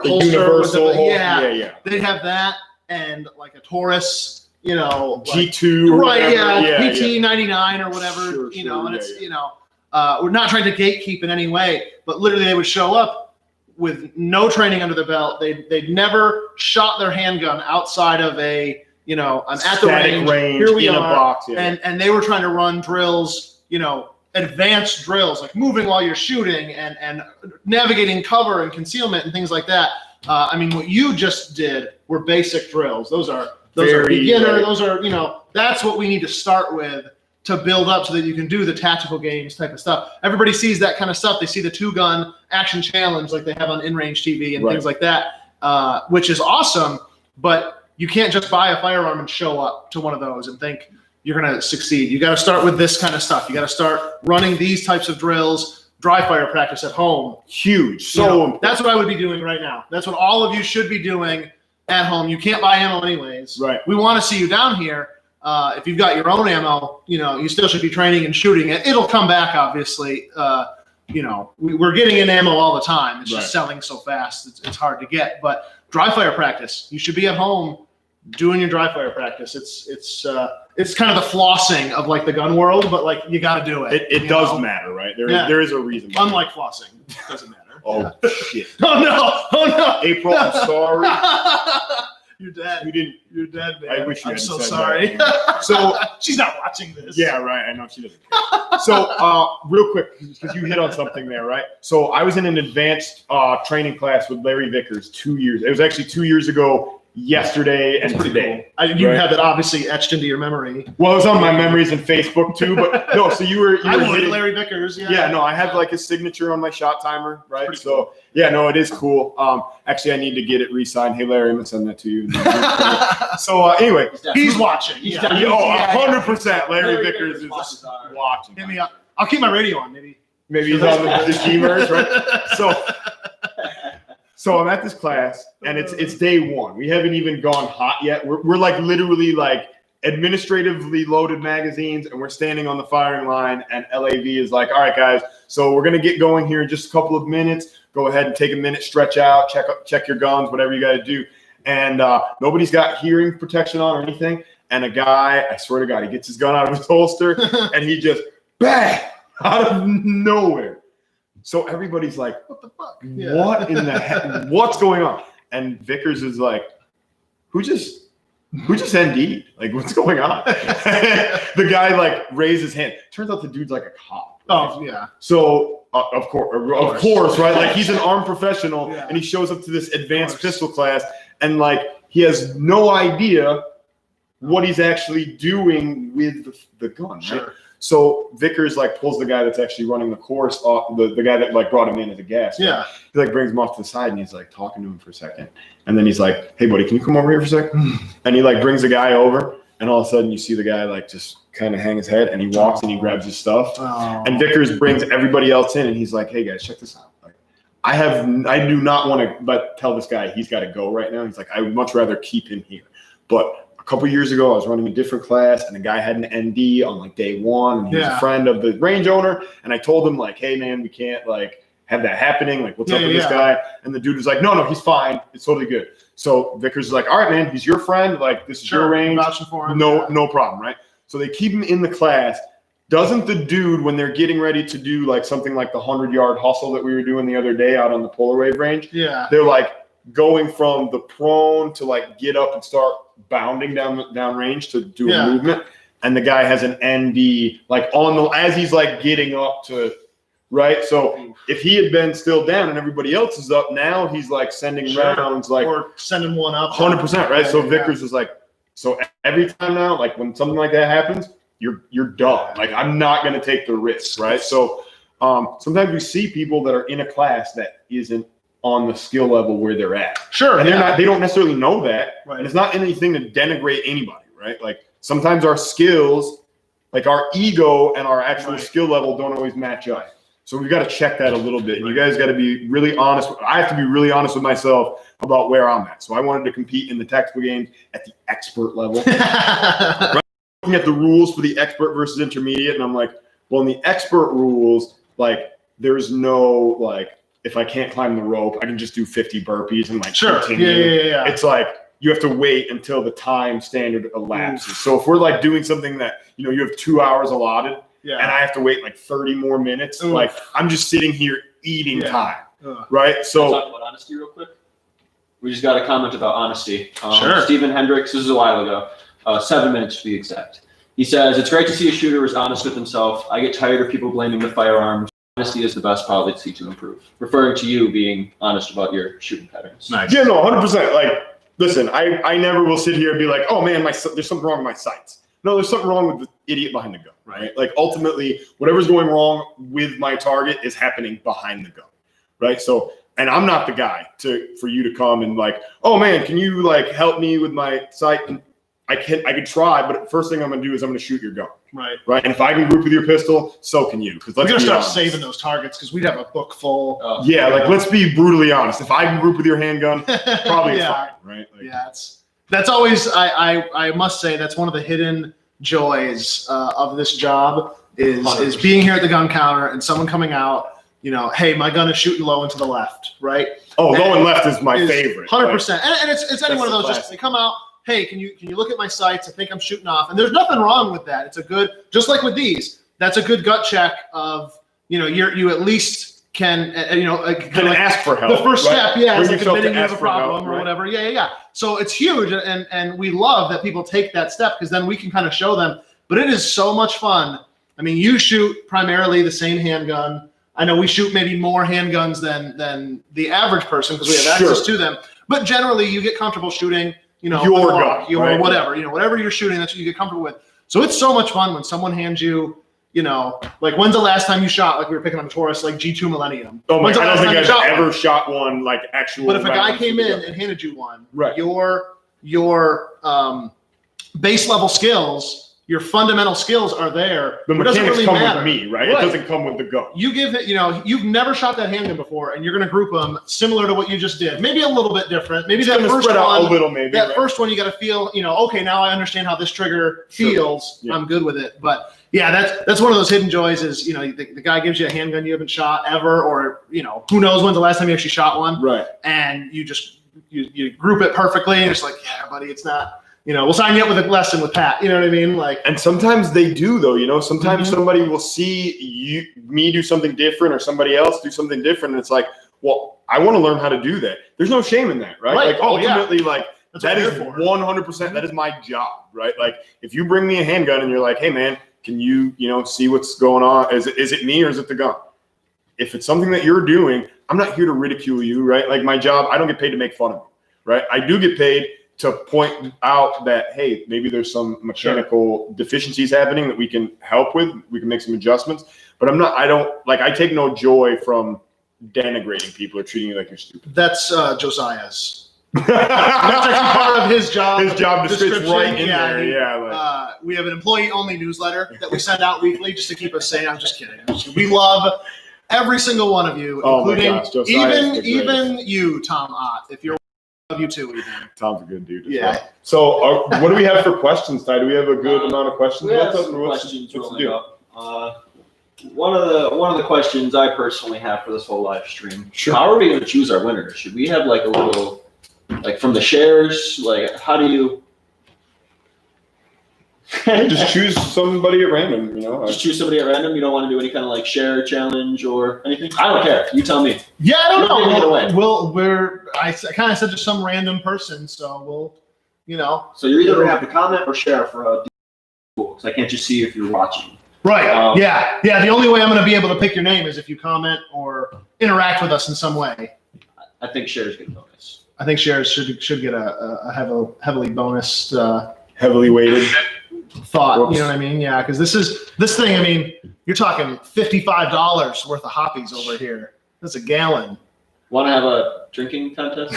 holster. Universal. Yeah. They'd have that and like a Taurus, you know, G2, right? PT 99 or whatever, sure, you know, and it's you know, we're not trying to gatekeep in any way, but literally they would show up with no training under their belt. They'd never shot their handgun outside of a, you know, an at the range. Here we are, a box, and they were trying to run drills, you know, advanced drills like moving while you're shooting and navigating cover and concealment and things like that. I mean, what you just did were basic drills. Those are beginner. Those are, you know, that's what we need to start with to build up so that you can do the tactical games type of stuff. Everybody sees that kind of stuff. They see the 2-gun action challenge like they have on in-range TV and things like that, which is awesome. But you can't just buy a firearm and show up to one of those and think you're going to succeed. You got to start with this kind of stuff. You got to start running these types of drills, dry fire practice at home. Huge. That's what I would be doing right now. That's what all of you should be doing at home. You can't buy ammo anyways. Right. We want to see you down here. If you've got your own ammo, you know, you still should be training and shooting it. It'll come back, obviously. You know, we're getting in ammo all the time. It's just selling so fast. It's hard to get. But dry fire practice, you should be at home doing your dry fire practice. It's kind of the flossing of like the gun world, but like you got to do it. It does matter, right? There is a reason. Unlike flossing, it doesn't matter. Oh shit! Oh no! April, I'm sorry. You're dead. You're dead, man. I wish you I'm hadn't so said sorry. That. So she's not watching this. Yeah, right. I know she doesn't care. So real quick, because you hit on something there, right? So I was in an advanced training class with Larry Vickers 2 years. It was actually 2 years ago. Yesterday and today. Cool. You have it obviously etched into your memory. Well, it was on my memories and Facebook too, but no, so you were hitting Larry Vickers. Yeah, no, I have like his signature on my shot timer, right? So cool. Yeah, no, it is cool. Actually, I need to get it re-signed. Hey, Larry, I'm gonna send that to you. So anyway, he's watching. 100%. Larry Vickers is watching. Hit me up. I'll keep my radio on, maybe. Maybe he's on the G-Mers, right? So I'm at this class and it's day one. We haven't even gone hot yet. We're like literally like administratively loaded magazines, and we're standing on the firing line, and LAV is like, all right, guys, so we're going to get going here in just a couple of minutes. Go ahead and take a minute, stretch out, check your guns, whatever you got to do. And nobody's got hearing protection on or anything. And a guy, I swear to God, he gets his gun out of his holster, and he just, bang, out of nowhere. So everybody's like, what the fuck? Yeah. What in the heck? What's going on? And Vickers is like, who just ND'd? Like, what's going on? The guy like raised his hand. Turns out the dude's like a cop. Right? Oh yeah. So of course, right? Like he's an armed professional, and he shows up to this advanced pistol class, and like he has no idea what he's actually doing with the gun. Right? Sure. So Vickers like pulls the guy that's actually running the course off, the guy that like brought him in as a guest. Yeah. Right? He like brings him off to the side, and he's like talking to him for a second. And then he's like, hey buddy, can you come over here for a second? And he like brings the guy over, and all of a sudden you see the guy like just kind of hang his head, and he walks and he grabs his stuff. Oh. And Vickers brings everybody else in, and he's like, hey guys, check this out. Like, I do not want to tell this guy he's got to go right now. He's like, I would much rather keep him here. But a couple years ago, I was running a different class, and a guy had an ND on like day one, and he was a friend of the range owner. And I told him like, hey man, we can't like have that happening. Like, what's up with this guy? And the dude was like, no, he's fine. It's totally good. So Vickers is like, all right, man, he's your friend. Like, this is your range. For him. No problem, right? So they keep him in the class. Doesn't the dude, when they're getting ready to do like something like the 100-yard hustle that we were doing the other day out on the polar wave range, they're like going from the prone to like get up and start bounding down range to do a movement, and the guy has an ND like as he's like getting up to, right? So if he had been still down and everybody else is up, now he's like sending rounds like or sending one up 100%, right? So Vickers is like, so every time now, like when something like that happens, you're done. Like, I'm not going to take the risk, right? So sometimes we see people that are in a class that isn't on the skill level where they're at. Sure. And they don't necessarily know that. Right. And it's not anything to denigrate anybody, right? Like sometimes our skills, like our ego and our actual skill level don't always match up. So we've got to check that a little bit. And you guys got to be really honest. I have to be really honest with myself about where I'm at. So I wanted to compete in the tactical games at the expert level. Right? Looking at the rules for the expert versus intermediate, and I'm like, well, in the expert rules, like there's no like, if I can't climb the rope, I can just do 50 burpees and like continue. Yeah. It's like you have to wait until the time standard elapses. So if we're like doing something that, you have 2 hours allotted, and I have to wait like 30 more minutes, like I'm just sitting here eating time, right? So talk about honesty real quick. We just got a comment about honesty. Sure. Stephen Hendricks, this is a while ago, 7 minutes to be exact. He says, it's great to see a shooter is honest with himself. I get tired of people blaming the firearms. Honesty is the best policy to improve. Referring to you being honest about your shooting patterns. Nice. Yeah, no, 100%. Like, listen, I never will sit here and be like, oh man, there's something wrong with my sights. No, there's something wrong with the idiot behind the gun, right? Like ultimately, whatever's going wrong with my target is happening behind the gun, right? So, and I'm not the guy for you to come and like, oh man, can you like help me with my sight? And I could try, but the first thing I'm gonna do is I'm gonna shoot your gun. Right. And if I can group with your pistol, so can you. Because let's start saving those targets because we'd have a book full. Like let's be brutally honest. If I can group with your handgun, probably it's fine, right? Like, that's always I must say that's one of the hidden joys of this job is being here at the gun counter and someone coming out, hey, my gun is shooting low and to the left, right? Oh, low and left is my favorite. 100%. And it's any one of those. Just they come out. Hey, can you look at my sights? I think I'm shooting off. And there's nothing wrong with that. It's a good, just like with these, that's a good gut check of, you at least can ask for help. The first step, is like admitting you have a problem help, or whatever. Yeah. So it's huge. And we love that people take that step because then we can kind of show them. But it is so much fun. I mean, you shoot primarily the same handgun. I know we shoot maybe more handguns than the average person because we have access to them. But generally, you get comfortable shooting your gun, right? Whatever you're shooting, that's what you get comfortable with. So it's so much fun when someone hands you, like when's the last time you shot, like we were picking up a Taurus, like G2 Millennium. Oh my God, I don't think I've ever shot one like actual. But if a guy came in and handed you one, right, your base level skills your fundamental skills are there. The It doesn't mechanics really come matter. with me, right? It doesn't come with the gun. You give it, you've never shot that handgun before, and you're going to group them similar to what you just did. Maybe a little bit different. Maybe It's that gonna first spread out one, a little, maybe. that right? first one, you got to feel, okay, now I understand how this trigger feels. Yeah. I'm good with it. But yeah, that's one of those hidden joys is, the guy gives you a handgun you haven't shot ever, or, who knows when's the last time you actually shot one. Right. And you just, you group it perfectly, and it's like, yeah, buddy, it's not. We'll sign you up with a lesson with Pat. You know what I mean? And sometimes they do, though. Sometimes Mhm. somebody will see me do something different, or somebody else do something different, and it's like, well, I want to learn how to do that. There's no shame in that, right? Right. Like ultimately, That's that what is they're for. 100%. That is my job, right? Like if you bring me a handgun and you're like, hey man, can you see what's going on? Is it me or is it the gun? If it's something that you're doing, I'm not here to ridicule you, right? Like my job, I don't get paid to make fun of you, right? I do get paid to point out that, hey, maybe there's some mechanical deficiencies happening that we can help with. We can make some adjustments. But I take no joy from denigrating people or treating you like you're stupid. That's Josiah's. That's actually part of his job. His job description right in Yeah, there. Yeah. we have an employee-only newsletter that we send out weekly just to keep us sane. I'm just kidding. We love every single one of you, Oh my including gosh, Josiah's even you, Tom Ott. If you're love you too, even. Tom's a good dude. Yeah. Well. So what do we have for questions, Ty? Do we have a good amount of questions? We have What's up? some questions what's the rolling up. One of the questions I personally have for this whole live stream. Sure. How are we going to choose our winners? Should we have like a little, like from the shares? Like how do you? Just choose somebody at random. Just choose somebody at random. You don't want to do any kind of like share challenge or anything. I don't care. You tell me. Yeah, I don't You're giving it away. know. I kind of said just some random person, so we'll. So you're either going to have to comment or share for a because I can't just see if you're watching. Right. Yeah. The only way I'm going to be able to pick your name is if you comment or interact with us in some way. I think shares get a bonus. I think shares should get a heavily bonused Heavily weighted. thought. Whoops. You know what I mean? Yeah, because this thing. I mean, you're talking $55 worth of hoppies over here. That's a gallon. Want to have a drinking contest?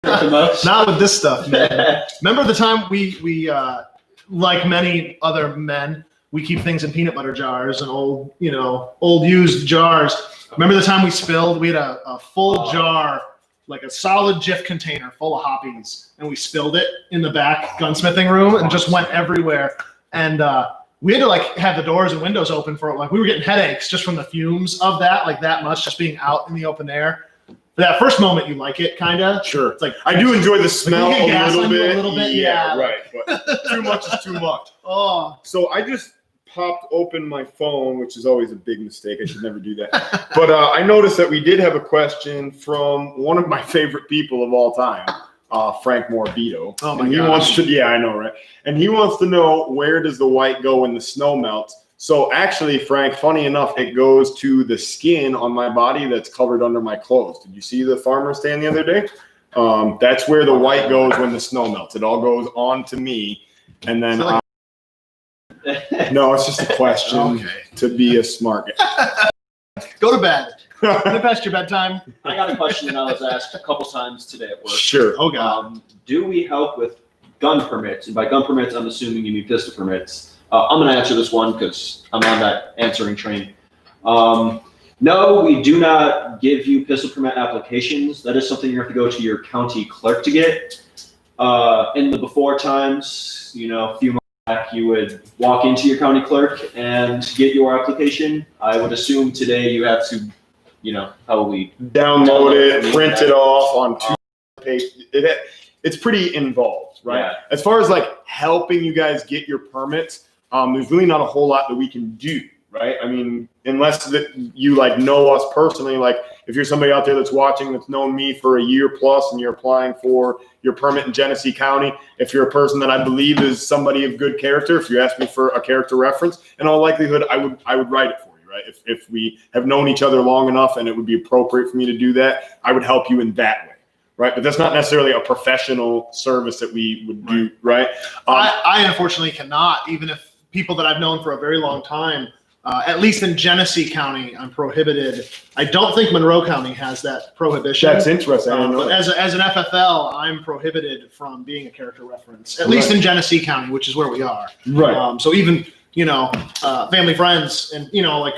The most? Not with this stuff, man. Remember the time we like many other men, we keep things in peanut butter jars and old used jars. Remember the time we had a full jar, like a solid Jif container full of hoppies, and we spilled it in the back gunsmithing room and just went everywhere. And we had to have the doors and windows open for it. We were getting headaches just from the fumes of that much, just being out in the open air. For that first moment, you like it, kind of. Sure. It's like I do enjoy the smell you get gas a on you little bit. a little bit, yeah. Right. But too much is too much. Oh, So I just popped open my phone, which is always a big mistake. I should never do that. But I noticed that we did have a question from one of my favorite people of all time, Frank Morbido. Oh my and he gosh. wants to, yeah, I know, right? And he wants to know, where does the white go when the snow melts? So actually, Frank, funny enough, it goes to the skin on my body that's covered under my clothes. Did you see the farmer's stand the other day? That's where the white goes when the snow melts. It all goes onto me, and then. No, it's just a question Okay. to be a smart guy. Go to bed. Is it past your bedtime? I got a question that I was asked a couple times today at work. Sure. Oh God. Do we help with gun permits? And by gun permits, I'm assuming you mean pistol permits. I'm going to answer this one because I'm on that answering train. No, we do not give you pistol permit applications. That is something you have to go to your county clerk to get. In the before times, a few months back, you would walk into your county clerk and get your application. I would assume today you have to, probably Download it, print it off on two pages. It's pretty involved, right? Yeah. As far as helping you guys get your permits, there's really not a whole lot that we can do, right? I mean, unless that you know us personally, if you're somebody out there that's watching that's known me for a year plus and you're applying for your permit in Genesee County, if you're a person that I believe is somebody of good character, if you ask me for a character reference, in all likelihood, I would write it for you, right? If we have known each other long enough and it would be appropriate for me to do that, I would help you in that way. Right, but that's not necessarily a professional service that we would do, right? I unfortunately cannot, even if people that I've known for a very long time At least in Genesee County, I'm prohibited. I don't think Monroe County has that prohibition. That's interesting. I didn't know But that. as an FFL, I'm prohibited from being a character reference, at least in Genesee County, which is where we are. Right. So even, family, friends, and, like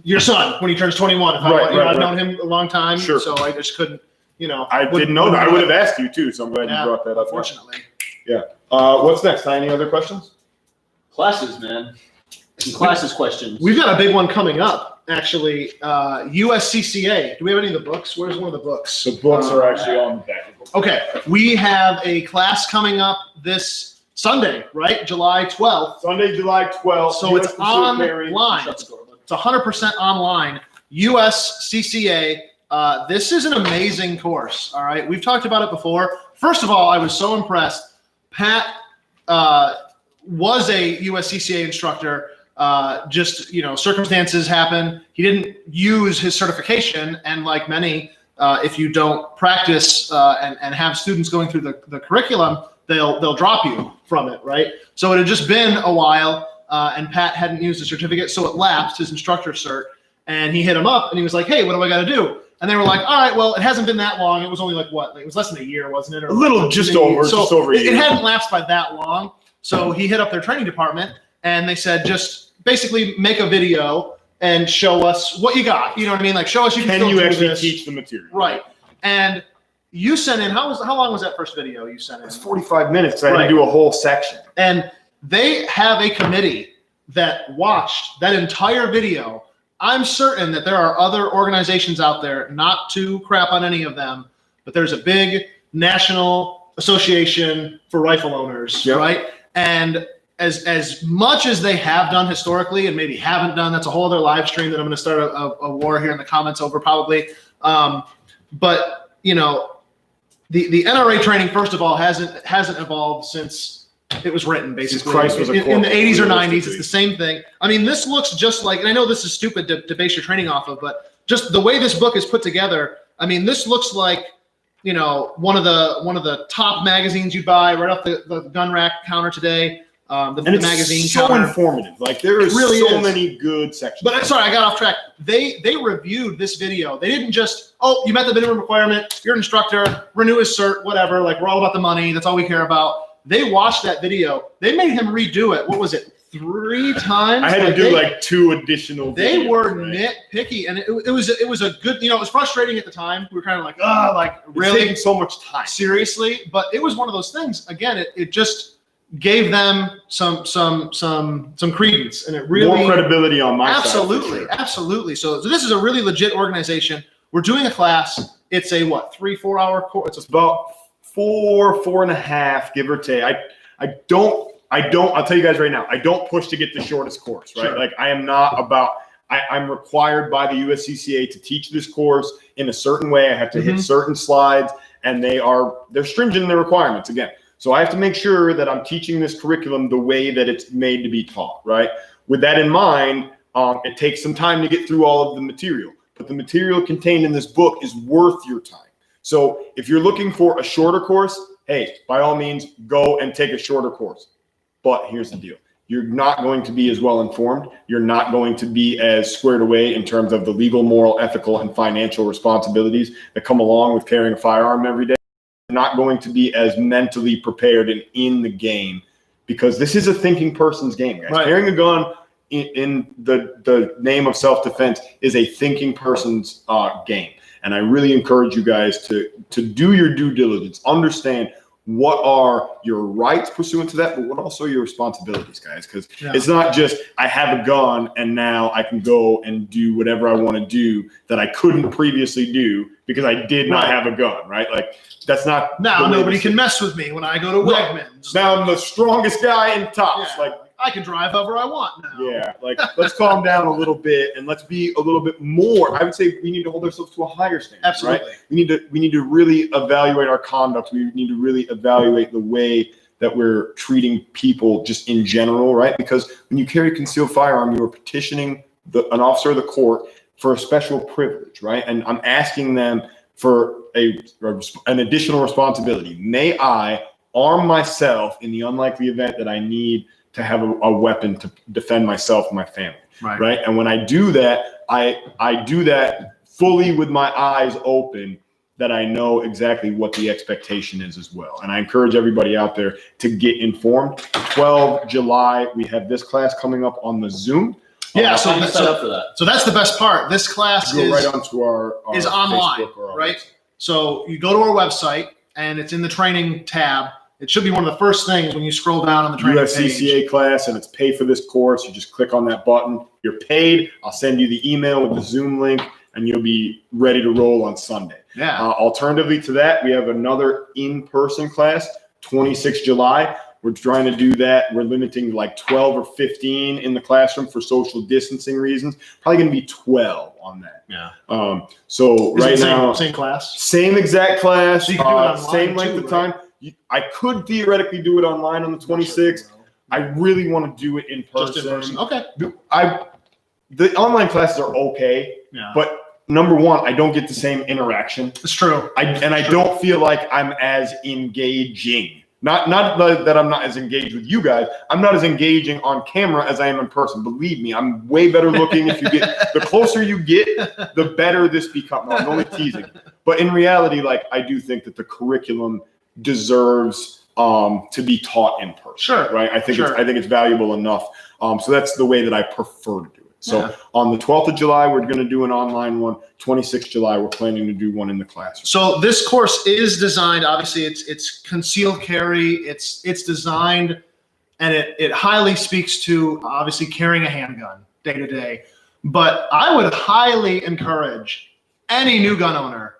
your son, when he turns 21, if I've known him a long time, Sure. so I just couldn't, I didn't know that. I would have asked you too, so I'm glad you brought that up. Unfortunately. Yeah. What's next? Any other questions? Classes, man. Some classes questions. We've got a big one coming up, actually. USCCA. Do we have any of the books? Where's one of the books? The books are actually on the back. Okay. We have a class coming up this Sunday, right? July 12th. Sunday, July 12th. So it's online. It's 100% online. USCCA. This is an amazing course. All right. We've talked about it before. First of all, I was so impressed. Pat was a USCCA instructor. Circumstances happen. He didn't use his certification, and like many, if you don't practice and have students going through the curriculum, they'll drop you from it, right? So it had just been a while, and Pat hadn't used the certificate, so it lapsed his instructor cert. And he hit him up, and he was like, "Hey, what do I got to do?" And they were like, "All right, well, it hasn't been that long. It was only like what? It was less than a year, wasn't it? Or A little, just over a year. It hadn't lapsed by that long. So he hit up their training department, and they said, just basically make a video and show us what you got. You know what I mean? Like, show us you can Can still you do actually this. teach the material? Right. And you sent in, how long was that first video you sent in? It's 45 minutes. I had Right. to do a whole section. And they have a committee that watched that entire video. I'm certain that there are other organizations out there, not to crap on any of them, but there's a big national association for rifle owners, Yep. right? And as much as they have done historically and maybe haven't done, that's a whole other live stream that I'm going to start a war here in the comments over probably. But the NRA training, first of all, hasn't evolved since it was written, basically. Christ was a in the 80s or 90s, realistically. it's the same thing. I mean, this looks just like, and I know this is stupid to base your training off of, but just the way this book is put together, I mean, this looks like, one of the top magazines you buy right off the gun rack counter today. The And it's magazine so counter. informative. Like, there is really so is. many good sections. But sorry, I got off track. They reviewed this video. They didn't just, you met the minimum requirement, you're an instructor, renew his cert, whatever. Like, we're all about the money. That's all we care about. They watched that video. They made him redo it. What was it? 3 times? I had to do 2 additional. They videos, were right? nitpicky, and it was a good. It was frustrating at the time. We were kind of like, It's really taking so much time. seriously. But it was one of those things. Again, it just gave them some credence, and it really More credibility on my side. absolutely, for sure. absolutely. So this is a really legit organization. We're doing a class. It's a 3-4 hour course. It's about 4.5, give or take. I don't, I'll tell you guys right now, I don't push to get the shortest course, right? Sure. Like, I am not about, I'm required by the USCCA to teach this course in a certain way. I have to hit certain slides, and they're stringent in their requirements again. So I have to make sure that I'm teaching this curriculum the way that it's made to be taught, right? With that in mind, it takes some time to get through all of the material, but the material contained in this book is worth your time. So if you're looking for a shorter course, hey, by all means, go and take a shorter course. But here's the deal. You're not going to be as well informed. You're not going to be as squared away in terms of the legal, moral, ethical, and financial responsibilities that come along with carrying a firearm every day. You're not going to be as mentally prepared and in the game, because this is a thinking person's game, guys. Right. Carrying a gun in the name of self-defense is a thinking person's game. And I really encourage you guys to do your due diligence, understand what are your rights pursuant to that, but what also your responsibilities, guys, because it's not just I have a gun and now I can go and do whatever I want to do that I couldn't previously do because I did not have a gun, right? Like, that's not. Now nobody can mess with me when I go to Wegmans. Now I'm the strongest guy in tops. Yeah. Like, I can drive however I want now. yeah, like, let's calm down a little bit and let's be a little bit more. I would say we need to hold ourselves to a higher standard. Absolutely. Right? We need to really evaluate our conduct. We need to really evaluate the way that we're treating people just in general, right? Because when you carry a concealed firearm, you are petitioning an officer of the court for a special privilege, right? And I'm asking them for an additional responsibility. May I arm myself in the unlikely event that I need to have a weapon to defend myself and my family? right? And when I do that, I do that fully with my eyes open, that I know exactly what the expectation is as well. And I encourage everybody out there to get informed. 12 July, we have this class coming up on the Zoom. Yeah, How do you sign up for that? So that's the best part. This class Go right onto our is online, Facebook or our right? website. So you go to our website, and it's in the training tab. It should be one of the first things when you scroll down on the training page. USCCA class, and it's pay for this course. You just click on that button. You're paid. I'll send you the email with the Zoom link, and you'll be ready to roll on Sunday. Yeah. Alternatively to that, we have another in-person class, 26 July. We're trying to do that. We're limiting like 12 or 15 in the classroom for social distancing reasons. Probably going to be 12 on that. Yeah. So Is right it now, same class. same exact class, So you can do it online same length too, of time. I could theoretically do it online on the 26th. I really want to do it in person. Just in person. Okay. The online classes are okay, Yeah. but number one, I don't get the same interaction. It's true. I don't feel like I'm as engaging. Not that I'm not as engaged with you guys. I'm not as engaging on camera as I am in person. Believe me, I'm way better looking. If you get the closer you get, the better this becomes. No, I'm only teasing. But in reality, like, I do think that the curriculum deserves to be taught in person. Sure. Right. I think Sure. it's valuable enough. So that's the way that I prefer to do it. So Yeah. on the 12th of July, we're going to do an online one. 26th July, we're planning to do one in the classroom. So this course is designed, obviously it's concealed carry. It's designed, and it highly speaks to obviously carrying a handgun day to day. But I would highly encourage any new gun owner,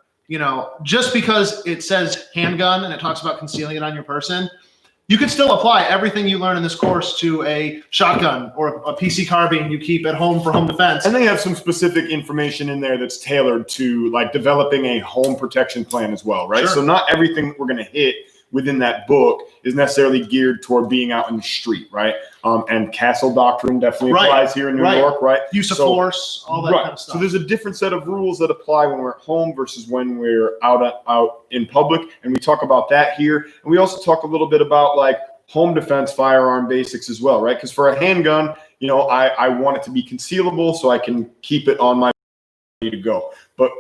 just because it says handgun and it talks about concealing it on your person, you could still apply everything you learn in this course to a shotgun or a PC carbine you keep at home for home defense. And they have some specific information in there that's tailored to like developing a home protection plan as well, right? Sure. So not everything we're going to hit within that book is necessarily geared toward being out in the street, right? And castle doctrine definitely Right. applies here in New Right. York, right? Use of So- force, all that Right. kind of stuff. So there's a different set of rules that apply when we're at home versus when we're out in public, and we talk about that here. And we also talk a little bit about like home defense firearm basics as well, right? Because for a handgun, I want it to be concealable so I can keep it on my ready to go. But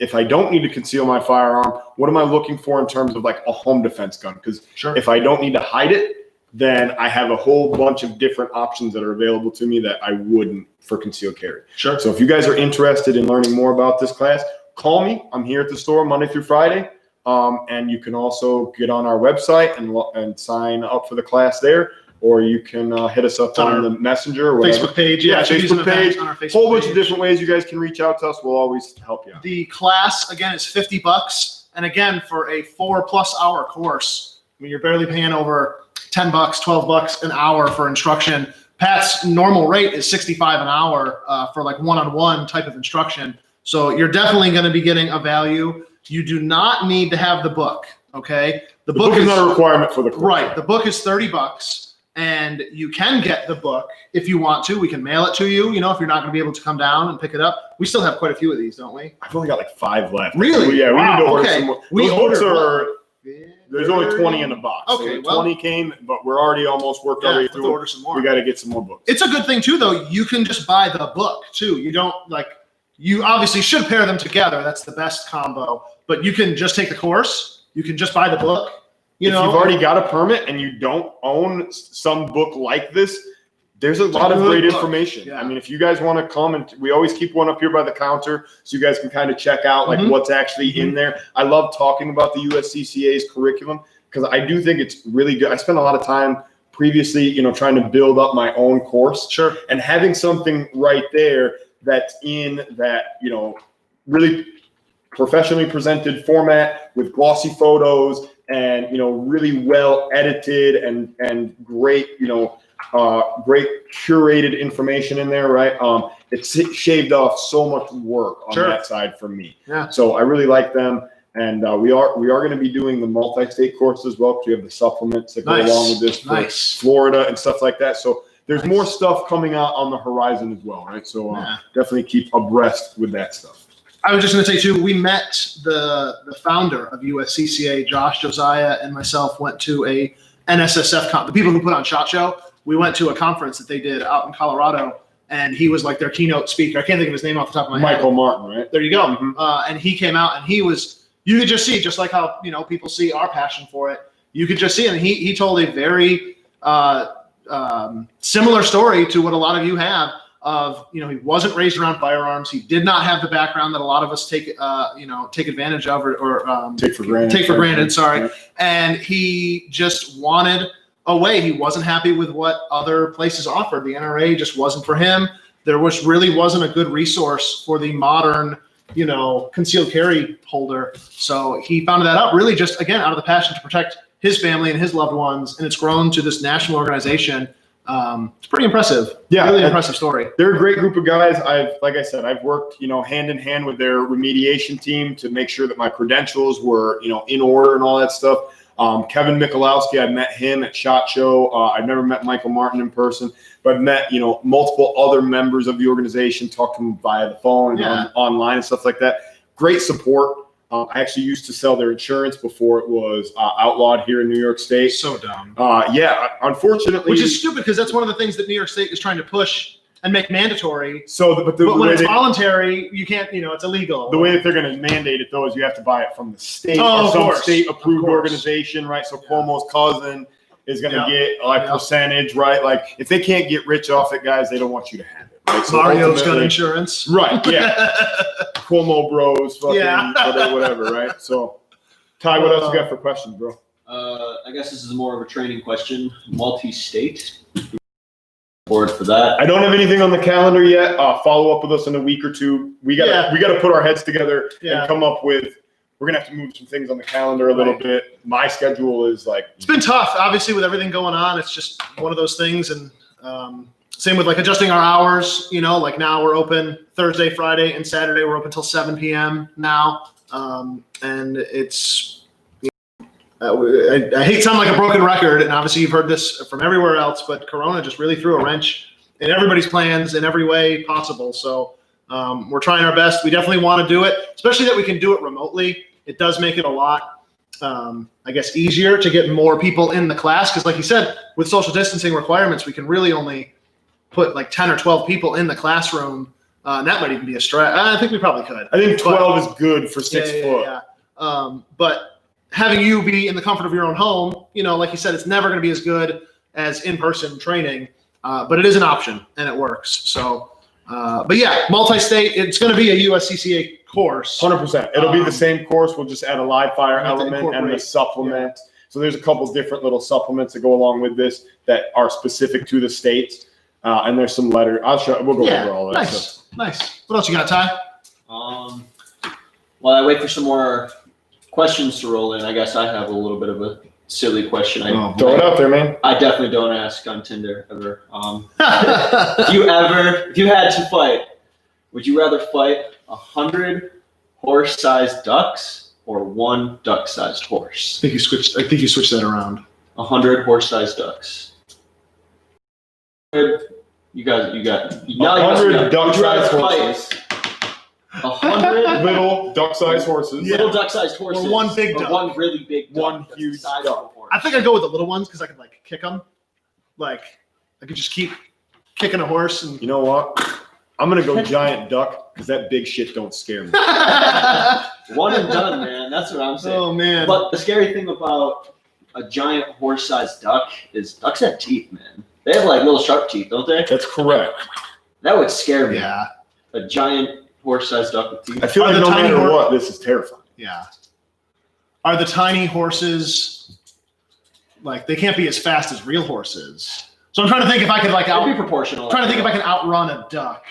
if I don't need to conceal my firearm, what am I looking for in terms of like a home defense gun? Because Sure. if I don't need to hide it, then I have a whole bunch of different options that are available to me that I wouldn't for concealed carry. Sure. So if you guys are interested in learning more about this class, call me. I'm here at the store Monday through Friday. And you can also get on our website and sign up for the class there, or you can hit us up on the messenger or whatever. Facebook page. Yeah, should use Facebook an event page. on our Facebook Whole bunch page. of different ways you guys can reach out to us. We'll always help you out. The class, again, is $50. And again, for a 4+ hour course, you're barely paying over $10, $12 an hour for instruction. Pat's normal rate is $65 an hour for like one-on-one type of instruction. So you're definitely going to be getting a value. You do not need to have the book, okay? The book is not a requirement for the course. Right. The book is $30, and you can get the book if you want to. We can mail it to you, if you're not going to be able to come down and pick it up. We still have quite a few of these, don't we? I've only got like 5 left. Really? Yeah, we Wow, need to order okay. some more. We Those books ordered are, what? there's only 20 in the box. Okay, So 20 came, but we're already almost worked our way Let's through. order some more. We got to get some more books. It's a good thing too, though. You can just buy the book too. You don't you obviously should pair them together. That's the best combo. But you can just take the course. You can just buy the book. If you've already got a permit and you don't own some book like this, there's a lot of good great book. information. Yeah. I mean, if you guys want to come, and we always keep one up here by the counter so you guys can kind of check out like what's actually in there. I love talking about the USCCA's curriculum because I do think it's really good. I spent a lot of time previously, trying to build up my own course. Sure. And having something right there that's in that, really professionally presented format with glossy photos and, really well edited and great, great curated information in there, right? It's shaved off so much work on that side for me. Yeah. So I really like them. And we are going to be doing the multi-state course as well because we have the supplements that go along with this for Florida and stuff like that. So there's more stuff coming out on the horizon as well, right? So definitely keep abreast with that stuff. I was just going to say too, we met the founder of USCCA, Josh Josiah, and myself went to a NSSF the people who put on SHOT Show. We went to a conference that they did out in Colorado and he was like their keynote speaker. I can't think of his name off the top of my head. Michael Martin, right? There you go. And he came out, and you could just see, just like how people see our passion for it. You could just see it. And he told a very similar story to what a lot of you have. Of he wasn't raised around firearms. He did not have the background that a lot of us take advantage of or take for granted. Sorry, Right. And he just wanted a way. He wasn't happy with what other places offered. The NRA just wasn't for him. There really wasn't a good resource for the modern concealed carry holder. So he founded that up really just again out of the passion to protect his family and his loved ones, and it's grown to this national organization. It's pretty impressive. Yeah, really impressive story. They're a great group of guys. Like I said, I've worked, hand in hand with their remediation team to make sure that my credentials were, in order and all that stuff. Kevin Michalowski, I met him at SHOT Show. I've never met Michael Martin in person, but I've met, multiple other members of the organization, talked to them via the phone and online and stuff like that. Great support. I actually used to sell their insurance before it was outlawed here in New York State. So dumb. Unfortunately. Which is stupid because that's one of the things that New York State is trying to push and make mandatory. But when it's voluntary, you can't, it's illegal. The way that they're going to mandate it, though, is you have to buy it from the state or some state-approved organization, right? So Cuomo's cousin is going to get percentage, right? Like, if they can't get rich off it, guys, they don't want you to have it. Right? So Mario's got insurance. Right, yeah. Cuomo bros, fucking whatever, right? So, Ty, what else you got for questions, bro? I guess this is more of a training question. Multi-state. Board for that. I don't have anything on the calendar yet. Follow up with us in a week or two. We got to put our heads together and come up with. We're gonna have to move some things on the calendar a little bit. My schedule is like it's been tough, obviously, with everything going on. It's just one of those things, and same with like adjusting our hours. Like now we're open Thursday, Friday, and Saturday. We're open till 7 p.m. now, and it's. I hate to sound like a broken record, and obviously you've heard this from everywhere else, but Corona just really threw a wrench in everybody's plans in every way possible. So we're trying our best. We definitely want to do it, especially that we can do it remotely. It does make it a lot, I guess, easier to get more people in the class because, like you said, with social distancing requirements, we can really only put like 10 or 12 people in the classroom. And that might even be a stretch. I think we probably could. I think 12 is good for 6 foot. Yeah. But having you be in the comfort of your own home, like you said, it's never going to be as good as in-person training, but it is an option and it works. So, but yeah, multi-state, it's going to be a USCCA course. 100%. It'll be the same course. We'll just add a live fire element and the supplement. Yeah. So there's a couple different little supplements that go along with this that are specific to the states. And there's some letter. We'll go over all that stuff. Nice. What else you got, Ty? While I wait for some more questions to roll in, I guess I have a little bit of a silly question. Throw it out there, man. I definitely don't ask on Tinder ever. If you had to fight, would you rather fight 100 horse-sized ducks or 1 duck-sized horse? I think you switched that around. 100 horse-sized ducks. You got 100 duck-sized horses. 100 little duck-sized horses. Little duck-sized horses. Or 1 big duck. 1 really big duck. 1 huge duck. I think I'd go with the little ones because I could like kick them. Like I could just keep kicking a horse. And you know what? I'm gonna go giant duck because that big shit don't scare me. 1 and done, man. That's what I'm saying. Oh man! But the scary thing about a giant horse-sized duck is ducks have teeth, man. They have like little sharp teeth, don't they? That's correct. That would scare me. Yeah. A giant horse-sized duck with teeth. I feel like no matter what, this is terrifying. Yeah. Are the tiny horses like they can't be as fast as real horses? So I'm trying to think if I could like be proportional. Trying to think if I can outrun a duck.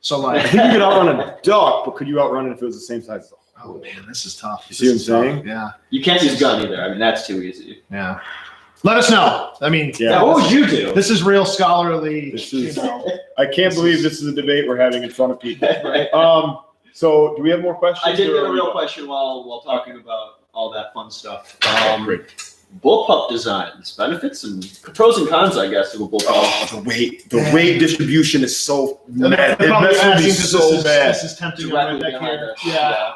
So like I think you could outrun a duck, but could you outrun it if it was the same size as a horse? Oh man, this is tough. You see what I'm saying? Yeah. You can't use a gun either. I mean, that's too easy. Yeah. Let us know. I mean, yeah. What would you do? This is real scholarly. This is. I can't believe this is a debate we're having in front of people. Right. So, do we have more questions? I did get a real question while talking about all that fun stuff. Bullpup designs, benefits and pros and cons, I guess, of a bullpup. Oh, the weight distribution is so bad. It must be so bad. This is tempting right back here. Yeah.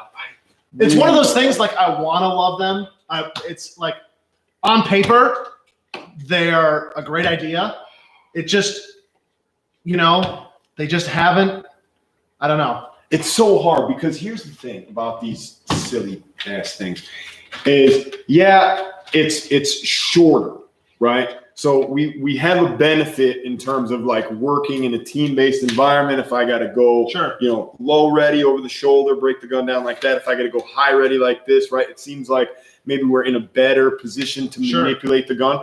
It's one of those things like I want to love them. It's like on paper, they are a great idea. It just they just haven't. I don't know. It's so hard because here's the thing about these silly ass things is, it's shorter, right? So we have a benefit in terms of like working in a team-based environment. If I got to go, Sure. Low ready over the shoulder, break the gun down like that. If I got to go high ready like this, right? It seems like maybe we're in a better position to manipulate the gun.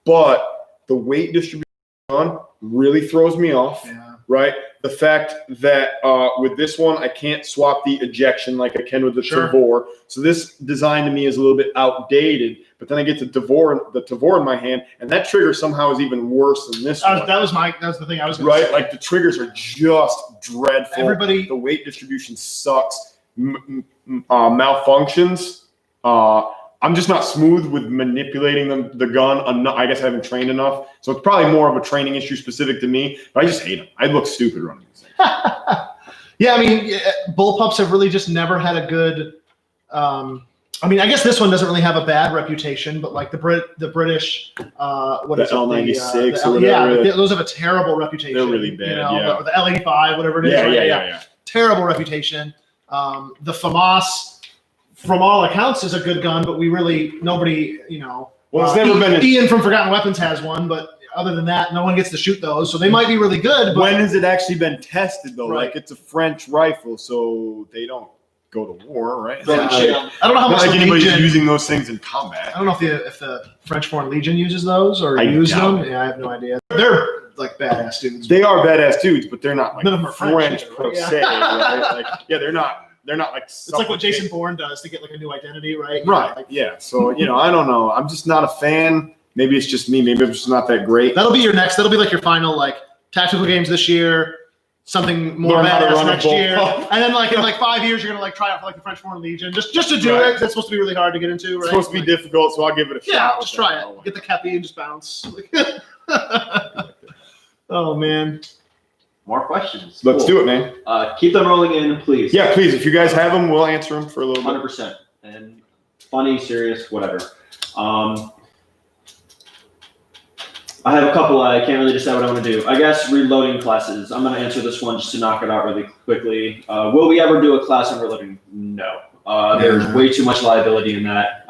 But the weight distribution of the gun really throws me off, right? The fact that with this one, I can't swap the ejection like I can with the Tavor. So this design to me is a little bit outdated. But then I get the Tavor in my hand, and that trigger somehow is even worse than this one. That was the thing I was going to say. Like the triggers are just dreadful. The weight distribution sucks. Malfunctions. I'm just not smooth with manipulating the gun. I guess I haven't trained enough. So it's probably more of a training issue specific to me. But I just hate them. I look stupid running these things. Yeah, I mean, bullpups have really just never had a good. I guess this one doesn't really have a bad reputation, but like the British, what is it? L96 or whatever. Those have a terrible reputation. They're really bad. Or the L85, whatever it is. Yeah. Terrible reputation. The FAMAS, from all accounts, is a good gun, but nobody. Well, it's never been. Ian from Forgotten Weapons has one, but other than that, no one gets to shoot those. So they might be really good. But when has it actually been tested though? Right. Like it's a French rifle, so they don't go to war, right? I don't know how much like anybody's Legion, using those things in combat. I don't know if the French Foreign Legion uses those or use them. Yeah, I have no idea. They're like badass dudes. They are badass dudes, but they're not like none of them are French either, per right? se. Right? Like, they're not like. It's like what Jason Bourne does to get like a new identity, right? Right. Yeah. So I don't know. I'm just not a fan. Maybe it's just me. Maybe I'm just not that great. That'll be like your final like tactical games this year. Something more badass next year, and then like in like 5 years, you're gonna like try out for like the French Foreign Legion just to do it. That's supposed to be really hard to get into, right? It's supposed to be difficult, so I'll give it a shot. Yeah, just try it. Get the kepi and just bounce. Oh man, more questions. Let's do it, man. Keep them rolling in, please. Yeah, please. If you guys have them, we'll answer them for a little bit. 100%. And funny, serious, whatever. I have a couple. I can't really decide what I want to do. I guess reloading classes. I'm going to answer this one just to knock it out really quickly. Will we ever do a class on reloading? No. There's way too much liability in that.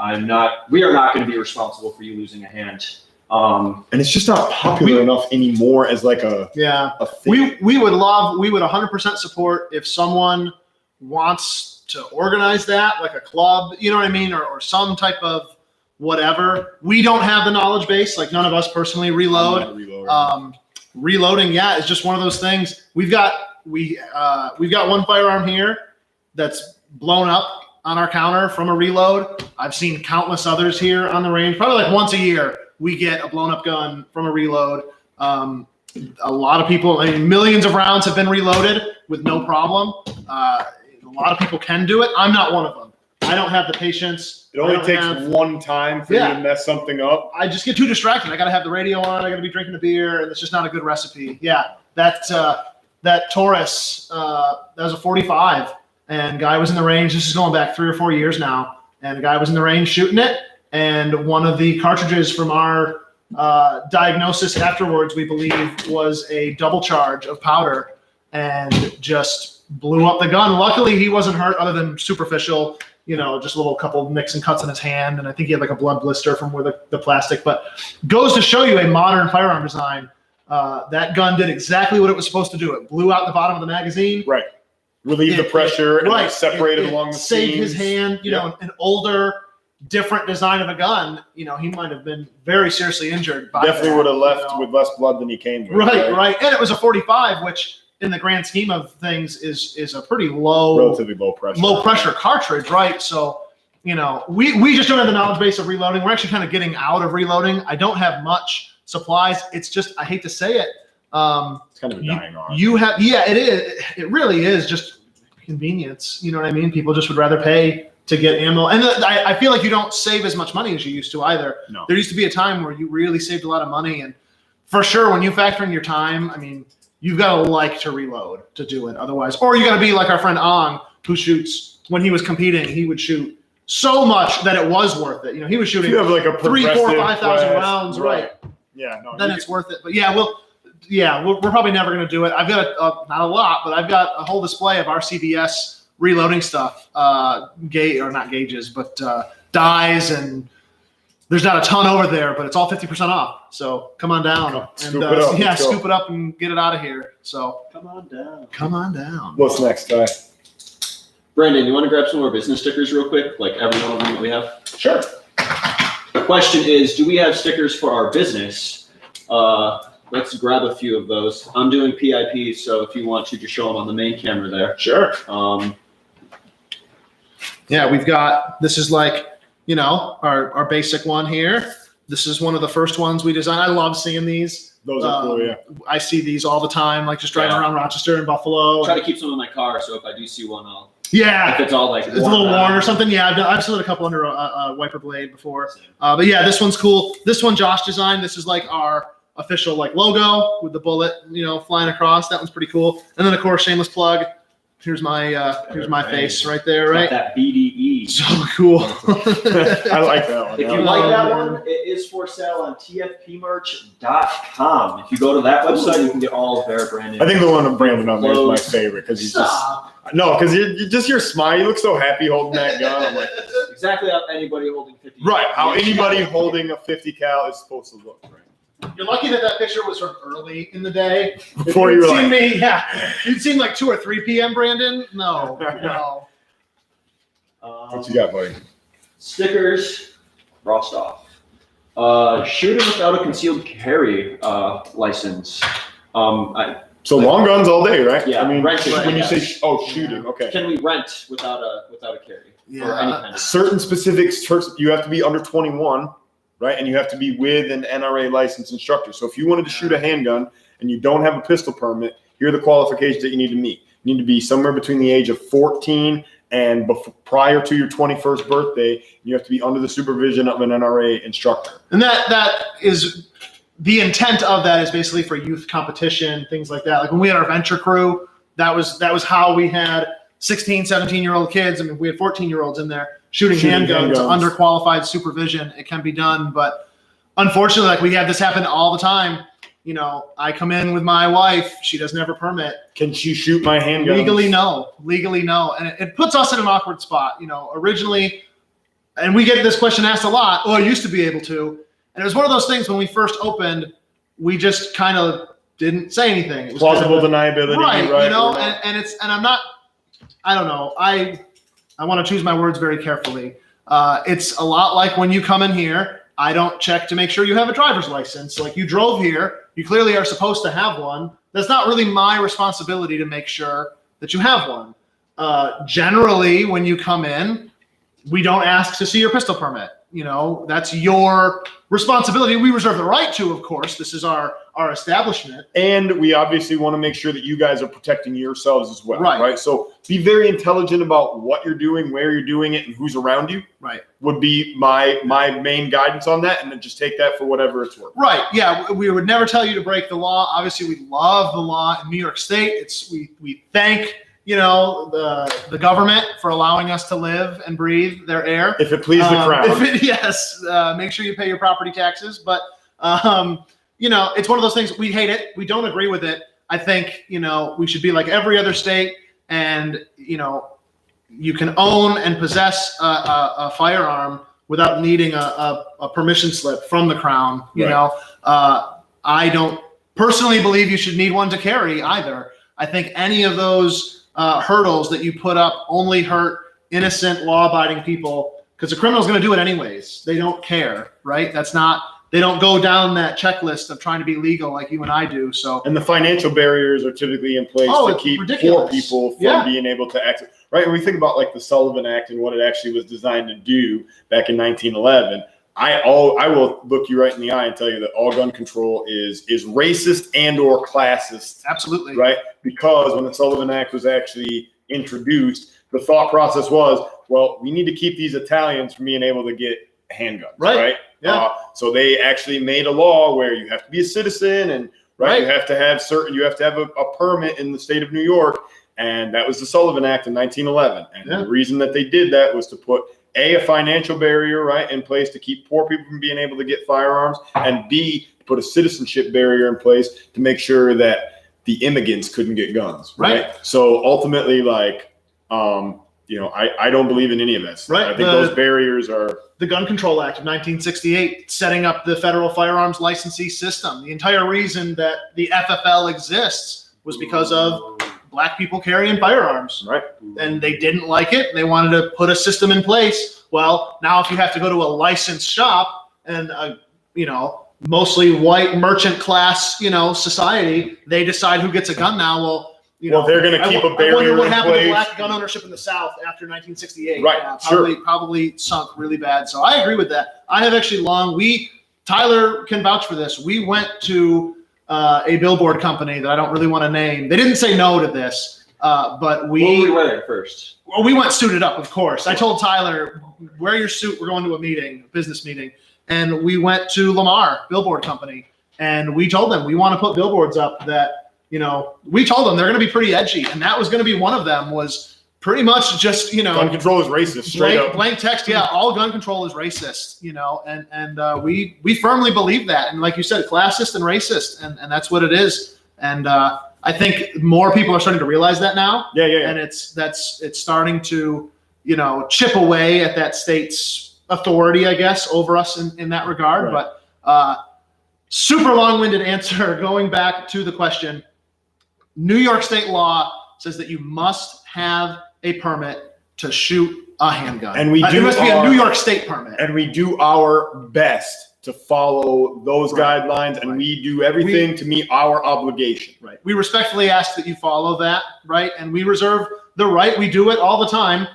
We are not going to be responsible for you losing a hand. And it's just not popular enough anymore as like a thing. We would 100% support if someone wants to organize that, like a club, you know what I mean, or some type of whatever. We don't have the knowledge base, like none of us personally reload. Reloading, is just one of those things. We've got one firearm here that's blown up on our counter from a reload. I've seen countless others here on the range. Probably like once a year we get a blown up gun from a reload. A lot of people, millions of rounds have been reloaded with no problem. A lot of people can do it. I'm not one of them. I don't have the patience. It only takes one time for you to mess something up. I just get too distracted. I got to have the radio on. I got to be drinking a beer, and it's just not a good recipe. Yeah, that Taurus, that was a 45, and guy was in the range. This is going back 3 or 4 years now, and the guy was in the range shooting it, and one of the cartridges from our diagnosis afterwards, we believe, was a double charge of powder, and just blew up the gun. Luckily, he wasn't hurt other than superficial. Just a little couple nicks and cuts in his hand, and I think he had like a blood blister from where the plastic. But goes to show you a modern firearm design. That gun did exactly what it was supposed to do. It blew out the bottom of the magazine. Right. Relieve the pressure and separate it along the seams. Saved his hand. An older, different design of a gun. He might have been very seriously injured. Definitely would have left with less blood than he came with. Right. And it was a 45, which, in the grand scheme of things, is a pretty relatively low pressure cartridge, right? So, we just don't have the knowledge base of reloading. We're actually kind of getting out of reloading. I don't have much supplies. It's just, I hate to say it. It's kind of a dying art. It is. It really is just convenience. You know what I mean? People just would rather pay to get ammo. And I feel like you don't save as much money as you used to either. No. There used to be a time where you really saved a lot of money. And for sure, when you factor in your time, you've got to like to reload to do it otherwise. Or you got to be like our friend Ong, who shoots, when he was competing, he would shoot so much that it was worth it. He was shooting you have like a 3,000, 4,000, 5,000 rounds, right? Yeah, no. Then it's worth it. But yeah, yeah, we're probably never going to do it. I've got not a lot, but I've got a whole display of our CVS reloading stuff, not gauges, but dyes, and there's not a ton over there, but it's all 50% off. So come on down Scoop it up. Yeah, scoop it up and get it out of here. So Come on down. come on down. What's next, Ty? Brandon, you want to grab some more business stickers real quick, like every one of them that we have? Sure. The question is, do we have stickers for our business? Let's grab a few of those. I'm doing PIP, so if you want to, just show them on the main camera there. Sure. Yeah, we've got, this is like, you know, our basic one here. This is one of the first ones we designed. I love seeing these. Those are cool, yeah. I see these all the time, like just driving around Rochester and Buffalo. Try to keep some in my car, so if I do see one, I'll. Yeah. If it's all like it's a little worn or something. Yeah, I've slid a couple under a wiper blade before. But yeah, this one's cool. This one Josh designed. This is like our official like logo with the bullet, you know, flying across. That one's pretty cool. And then of course, shameless plug. Here's my face right there, right? That BDE. So cool. I like that one. If you like that one, it is for sale on tfpmerch.com. If you go to that website, you can get all of their branded. I think the one of Brandon on there is my favorite because he's because you just your smile. You look so happy holding that gun. I'm like, exactly how anybody holding 50. right, how anybody holding a 50 cal is supposed to look. Right. You're lucky that picture was from early in the day. Before you were like, me, yeah, you'd seen like 2 or 3 p.m. Brandon. No. What you got, buddy? Stickers, Rostov. Shooting without a concealed carry license. So long guns all day, right? Yeah, I mean, renting, when you I say guess. shooting, okay. Can we rent without a carry? Yeah. Or any kind of Certain specifics, you have to be under 21, right? And you have to be with an NRA licensed instructor. So if you wanted to shoot a handgun and you don't have a pistol permit, here are the qualifications that you need to meet. You need to be somewhere between the age of 14 and prior to your 21st birthday. You have to be under the supervision of an NRA instructor. And that is the intent of that is basically for youth competition, things like that. Like when we had our venture crew, that was how we had 16, 17-year-old kids. I mean, we had 14-year-olds in there shooting handguns under qualified supervision. It can be done, but unfortunately, like we have this happen all the time. You know, I come in with my wife. She doesn't have a permit. Can she shoot my handgun? Legally, no. And it puts us in an awkward spot. You know, originally, and we get this question asked a lot. Oh, I used to be able to. And it was one of those things when we first opened, we just kind of didn't say anything. It was plausible kind of deniability, right? You know, and I'm not. I don't know. I want to choose my words very carefully. It's a lot like when you come in here. I don't check to make sure you have a driver's license. Like you drove here, you clearly are supposed to have one. That's not really my responsibility to make sure that you have one. Generally, when you come in, we don't ask to see your pistol permit. You know, that's your responsibility. We reserve the right to, of course. This is our establishment. And we obviously want to make sure that you guys are protecting yourselves as well, right? So be very intelligent about what you're doing, where you're doing it, and who's around you. Right. Would be my main guidance on that, and then just take that for whatever it's worth. Right. Yeah. We would never tell you to break the law. Obviously, we love the law in New York State. We thank the government for allowing us to live and breathe their air. If it please the crown. Yes. Make sure you pay your property taxes. But, it's one of those things. We hate it. We don't agree with it. I think, we should be like every other state and, you can own and possess a firearm without needing a permission slip from the crown. I don't personally believe you should need one to carry either. I think any of those hurdles that you put up only hurt innocent, law-abiding people because the criminal's going to do it anyways. They don't care, right? They don't go down that checklist of trying to be legal like you and I do. So, and the financial barriers are typically in place to keep poor people from being able to access. Right? When we think about like the Sullivan Act and what it actually was designed to do back in 1911, I will look you right in the eye and tell you that all gun control is racist and or classist. Absolutely. Right? Because when the Sullivan Act was actually introduced, the thought process was, well, we need to keep these Italians from being able to get handguns. Right? Yeah. So they actually made a law where you have to be a citizen and you have to have a permit in the state of New York. And that was the Sullivan Act in 1911. And the reason that they did that was to put A financial barrier, right, in place to keep poor people from being able to get firearms, and B, put a citizenship barrier in place to make sure that the immigrants couldn't get guns, right? So ultimately, like, I don't believe in any of this. Right. I think those barriers are the Gun Control Act of 1968, setting up the federal firearms licensee system. The entire reason that the FFL exists was because of black people carrying firearms. right. And they didn't like it. They wanted to put a system in place. Well, now if you have to go to a licensed shop and mostly white merchant class, society, they decide who gets a gun now. Well, they're going to keep a barrier I wonder what in happened place. to black gun ownership in the South after 1968. Right, Probably sunk really bad. So I agree with that. I have actually Tyler can vouch for this. We went to a billboard company that I don't really want to name. They didn't say no to this, but we. What were we wearing first? Well, we went suited up, of course. I told Tyler, wear your suit. We're going to a business meeting. And we went to Lamar Billboard Company, and we told them we want to put billboards up that, we told them they're going to be pretty edgy. And that was going to be one of them, was pretty much just, Gun control is racist, straight up. Blank text. Yeah, all gun control is racist, and we firmly believe that. And like you said, classist and racist, and that's what it is. And I think more people are starting to realize that now. Yeah. And it's starting to, chip away at that state's authority, I guess, over us in that regard. Right. But super long-winded answer. Going back to the question, New York state law says that you must have a permit to shoot a handgun. And we do it must be a New York state permit. And we do our best to follow those guidelines, and we do everything to meet our obligation. Right. We respectfully ask that you follow that, right? And we reserve the right. We do it all the time.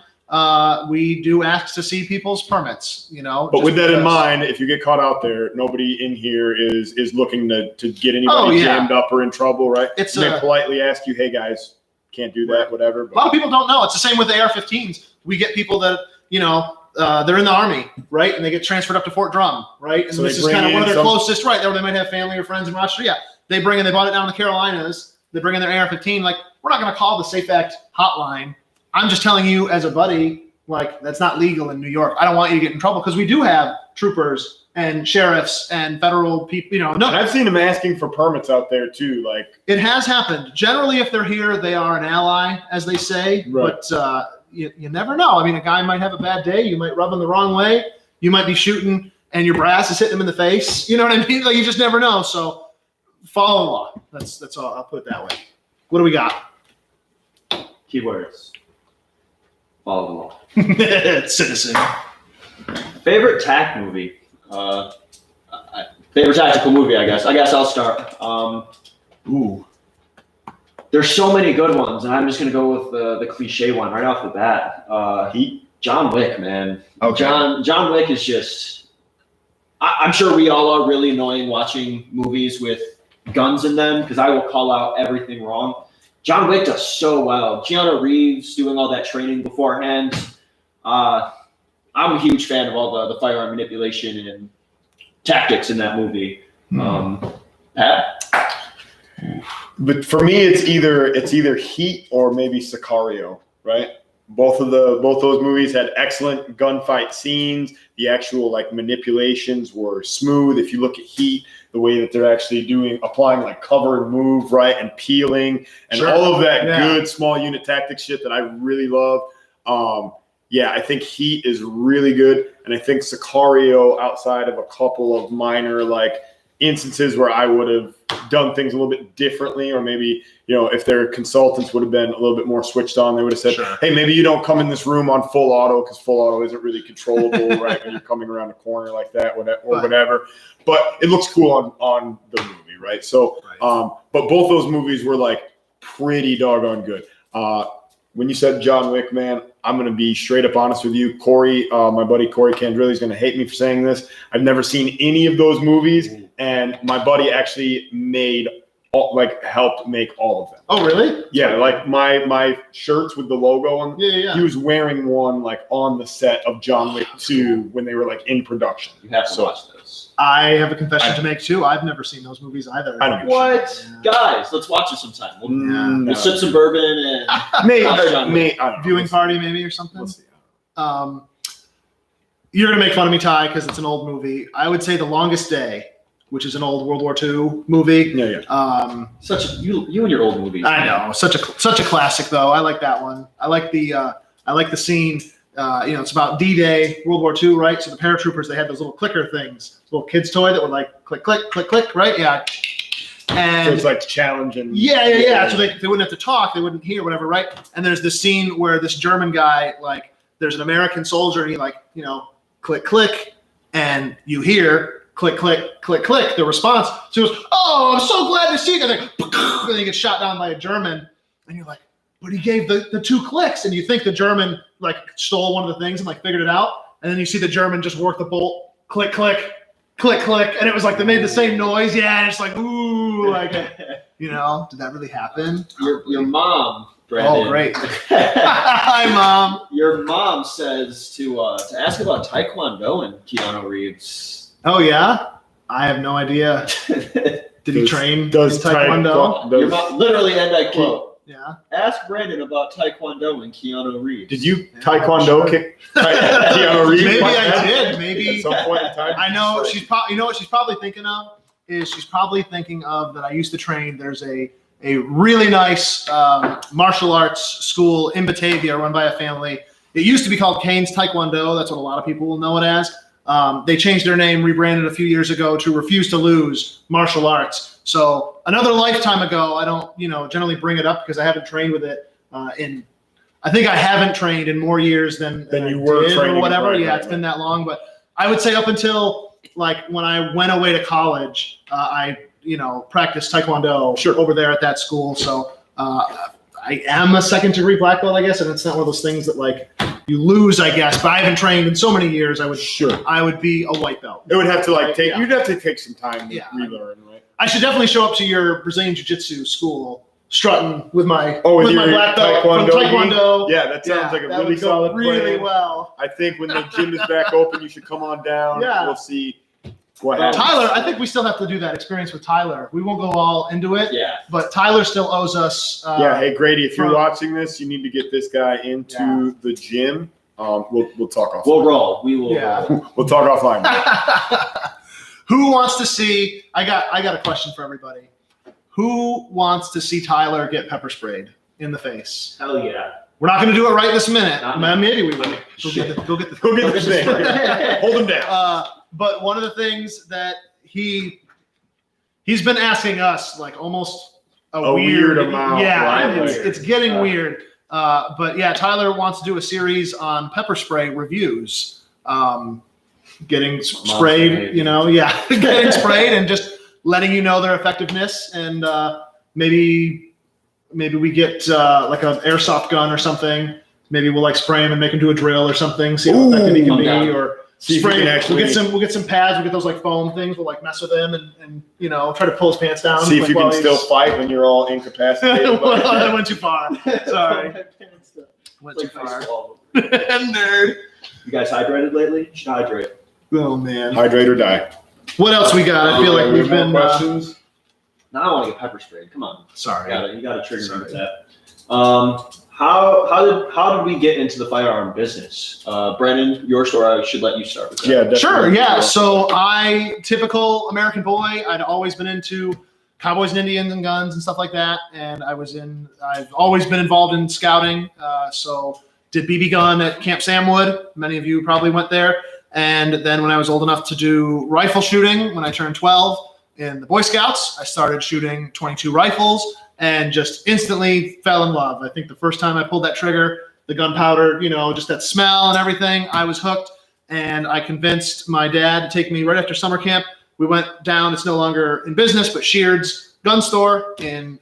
We do ask to see people's permits, But with that in mind, if you get caught out there, nobody in here is looking to get anybody jammed up or in trouble, right? They politely ask you, hey guys, can't do that, whatever. But a lot of people don't know. It's the same with the AR-15s. We get people that, they're in the Army, right? And they get transferred up to Fort Drum, right? And So this is kind of one of their closest, right? There they might have family or friends in Rochester. Yeah. They bought it down in the Carolinas. They bring in their AR-15. Like, we're not going to call the Safe Act hotline. I'm just telling you as a buddy, like, that's not legal in New York. I don't want you to get in trouble, because we do have troopers and sheriffs and federal people, And I've seen them asking for permits out there too. Like, it has happened. Generally, if they're here, they are an ally, as they say. Right. But you never know. I mean, a guy might have a bad day. You might rub him the wrong way. You might be shooting and your brass is hitting him in the face. You know what I mean? Like, you just never know. So follow the law. That's all. I'll put it that way. What do we got? Keywords. Follow the law. Citizen. Favorite TAC movie? Favorite tactical movie, I guess. I'll start. Ooh. There's so many good ones, and I'm just gonna go with the cliche one right off the bat. John Wick, man. Okay. John Wick is just. I'm sure we all are really annoying watching movies with guns in them, because I will call out everything wrong. John Wick does so well. Keanu Reeves doing all that training beforehand. I'm a huge fan of all the firearm manipulation and tactics in that movie. Pat? But for me, it's either Heat or maybe Sicario, right? Both those movies had excellent gunfight scenes. The actual manipulations were smooth. If you look at Heat, the way that they're actually applying cover and move, right, and peeling and all of that good small unit tactics shit that I really love. I think Heat is really good, and I think Sicario, outside of a couple of minor instances where I would have done things a little bit differently, or maybe, if their consultants would have been a little bit more switched on, they would have said, hey, maybe you don't come in this room on full auto, because full auto isn't really controllable, right, when you're coming around a corner like that, or whatever. But it looks cool on the movie, right? So, but both those movies were pretty doggone good. When you said John Wick, man, I'm going to be straight up honest with you. Corey, my buddy Corey Candrilli is going to hate me for saying this. I've never seen any of those movies, and my buddy actually helped make all of them. Oh, really? Yeah, my shirts with the logo on. Yeah. He was wearing one on the set of John Wick 2 when they were in production. You have to watch those. I have a confession to make too. I've never seen those movies either. What? Yeah. Guys, let's watch it sometime. We'll sip some bourbon and viewing party maybe or something. You're gonna make fun of me, Ty, because it's an old movie. I would say The Longest Day, which is an old World War II movie. Yeah. You and your old movies. I know, such a classic though. I like that one. I like the scene. It's about D-Day, World War II, right? So the paratroopers, they had those little clicker things, little kids' toy that would like click, click, click, click, right? Yeah. And so it's like challenging. Yeah. So they wouldn't have to talk, they wouldn't hear, whatever, right? And there's this scene where this German guy, like, there's an American soldier, and he click, click, and you hear click, click, click, click, the response. So he goes, "Oh, I'm so glad to see you." And then he gets shot down by a German, and you're like, but he gave the 2 clicks, and you think the German like stole one of the things and like figured it out, and then you see the German just work the bolt, click, click, click, click, and it was like they made the same noise. Yeah, and it's like, ooh, like, did that really happen? Your mom, Brandon. Oh, great. Hi, Mom. Your mom says to ask about Taekwondo and Keanu Reeves. Oh yeah, I have no idea. Did he train in Taekwondo? Your mom, literally, and I quote. Yeah. Ask Brandon about Taekwondo and Keanu Reeves. Did you Taekwondo kick Keanu Reeves? Maybe I did. Maybe at some point in time. I know she's probably. You know what she's probably thinking of is she's probably thinking of that I used to train. There's a really nice martial arts school in Batavia run by a family. It used to be called Kane's Taekwondo. That's what a lot of people will know it as. They changed their name, rebranded a few years ago to Refuse to Lose Martial Arts. So another lifetime ago, I don't, generally bring it up because I haven't trained with it I think I haven't trained in more years than you were training or whatever. right, It's been that long, but I would say up until like when I went away to college, I practiced Taekwondo over there at that school. So I am a 2nd degree black belt, I guess, and it's not one of those things that like you lose, I guess. But I haven't trained in so many years. I would be a white belt. It would have to you'd have to take some time to relearn, right? I should definitely show up to your Brazilian Jiu-Jitsu school, strutting with my with my black belt from Taekwondo. Yeah, that sounds like a really solid really plan. well. I think when the gym is back open, you should come on down. Yeah. We'll see what happens. Tyler, I think we still have to do that experience with Tyler. We won't go all into it. Yeah. But Tyler still owes us. Hey Grady, if you're watching this, you need to get this guy into the gym. We'll talk offline. We'll roll. We will. Yeah. Roll. We'll talk offline. Who wants to see? I got a question for everybody. Who wants to see Tyler get pepper sprayed in the face? Hell yeah. We're not going to do it right this minute. Not Maybe we will. Go get the thing. Hold him down. But one of the things that he's been asking us like almost a weird amount. Yeah, Right? it's getting weird. But yeah, Tyler wants to do a series on pepper spray reviews. Getting sprayed, getting sprayed and just letting you know their effectiveness, and maybe we get like an airsoft gun or something. Maybe we'll like spray him and make him do a drill or something. See how effective he can be, or spray. We'll get some pads. We'll get those like foam things. We'll like mess with him and try to pull his pants down. See if you can still fight when you're all incapacitated. Well, I went too far. Sorry, went too far. Nerd. You guys hydrated lately? You should hydrate. Oh man. Hydrate or die. What else we got? I feel like we've been questions. Now I want to get pepper sprayed. Come on. Sorry. You got to trigger me with that. How did we get into the firearm business? Brandon, your story. I should let you start with that. Yeah, definitely. Sure. Yeah. So typical American boy. I'd always been into cowboys and Indians and guns and stuff like that. And I've always been involved in scouting. So did BB gun at Camp Samwood. Many of you probably went there. And then when I was old enough to do rifle shooting, when I turned 12 in the Boy Scouts, I started shooting 22 rifles and just instantly fell in love. I think the first time I pulled that trigger, the gunpowder, just that smell and everything, I was hooked. And I convinced my dad to take me right after summer camp. We went down, it's no longer in business, but Sheard's gun store in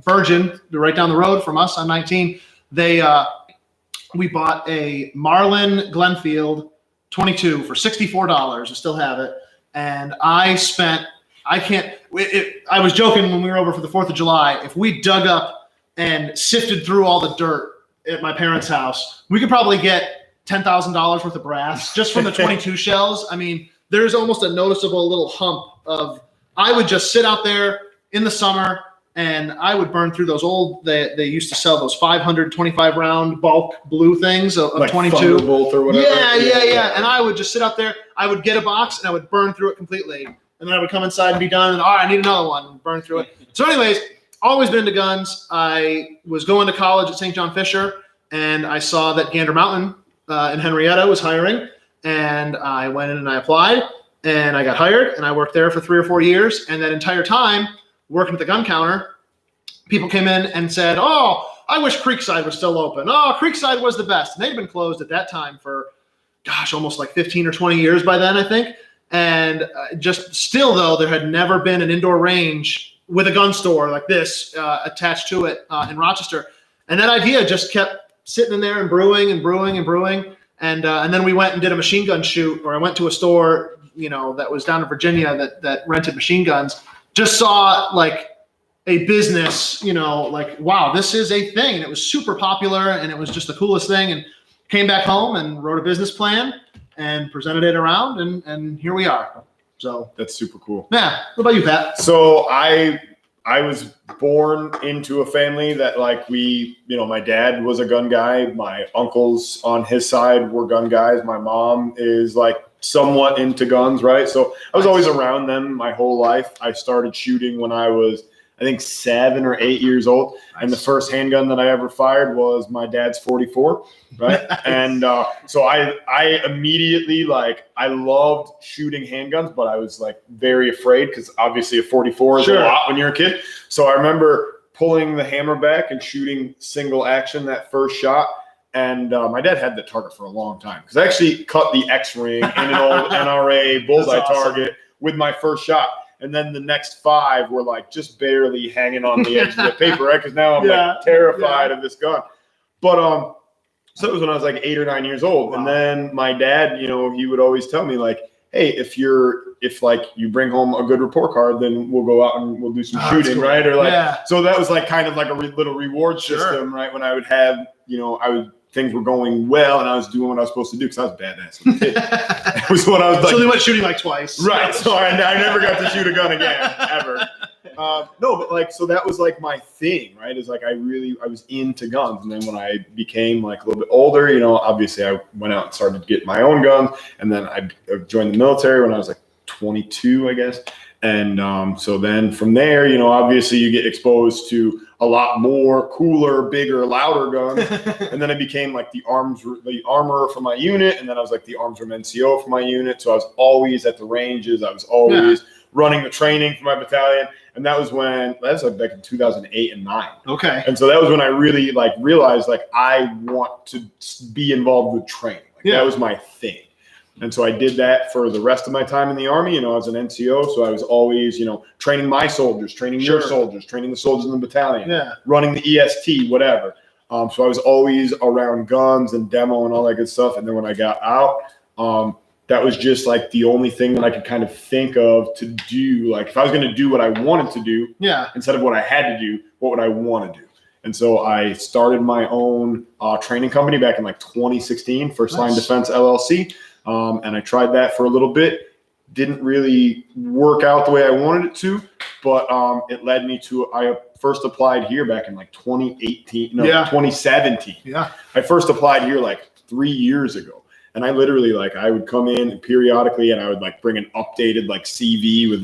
Bergen, right down the road from us on 19. We bought a Marlin Glenfield 22 for $64. I still have it. And I was joking when we were over for the 4th of July. If we dug up and sifted through all the dirt at my parents' house, we could probably get $10,000 worth of brass just from the 22 shells. I mean, there's almost a noticeable little hump of, I would just sit out there in the summer and I would burn through those old. They used to sell those 525 round bulk blue things of like 22. Thunderbolt or whatever. Yeah. And I would just sit out there. I would get a box and I would burn through it completely, and then I would come inside and be done. And all right, I need another one. And burn through it. So, anyways, always been into guns. I was going to college at St. John Fisher, and I saw that Gander Mountain in Henrietta was hiring, and I went in and I applied, and I got hired, and I worked there for 3 or 4 years. And that entire time, working at the gun counter, people came in and said, "Oh, I wish Creekside was still open. Oh, Creekside was the best." And they'd been closed at that time for, almost like 15 or 20 years by then, I think. And just still, though, there had never been an indoor range with a gun store like this attached to it in Rochester. And that idea just kept sitting in there and brewing and brewing and brewing. And then we went and did a machine gun shoot, or I went to a store, that was down in Virginia that rented machine guns. Just saw like a business, like, wow, this is a thing. And it was super popular, and it was just the coolest thing. And came back home and wrote a business plan and presented it around, and here we are. So that's super cool. Yeah. What about you, Pat? So I was born into a family that, like, my dad was a gun guy. My uncles on his side were gun guys. My mom is like somewhat into guns, right? So I was always around them my whole life. I started shooting when I was, I think, 7 or 8 years old. Nice. And the first handgun that I ever fired was my dad's 44, right? Nice. And so I immediately, I loved shooting handguns, but I was very afraid because obviously a 44 is a lot when you're a kid. So I remember pulling the hammer back and shooting single action that first shot. And my dad had the target for a long time because I actually cut the X-ring in an old NRA bullseye target with my first shot. And then the next 5 were just barely hanging on the edge of the paper, right? Because now I'm terrified of this gun. But so it was when I was 8 or 9 years old. Wow. And then my dad, he would always tell me hey, if you bring home a good report card, then we'll go out and we'll do some shooting, cool. Right? Or so that was kind of a little reward system, right? When I would have, things were going well and I was doing what I was supposed to do because I was badass as a kid. That was what I was So they went shooting twice. Right. So I never got to shoot a gun again, ever. No, but so that was my thing, right? Is I was into guns. And then when I became a little bit older, obviously I went out and started to get my own guns. And then I joined the military when I was 22, I guess. And so then from there, obviously you get exposed to a lot more cooler, bigger, louder guns. And then I became the armorer for my unit. And then I was the arms room NCO for my unit. So I was always at the ranges. I was always running the training for my battalion. And that was back in 2008 and 9. Okay. And so that was when I really realized I want to be involved with training. That was my thing. And so I did that for the rest of my time in the Army. I was an NCO, so I was always, training my soldiers, training your soldiers, training the soldiers in the battalion, running the EST, whatever. So I was always around guns and demo and all that good stuff. And then when I got out, that was just the only thing that I could kind of think of to do. If I was going to do what I wanted to do, instead of what I had to do, what would I want to do? And so I started my own training company back in 2016, First Line Defense LLC. And I tried that for a little bit. Didn't really work out the way I wanted it to, but it led me to, I first applied here back in 2017. Yeah. I first applied here 3 years ago. And I literally I would come in and periodically and I would bring an updated CV with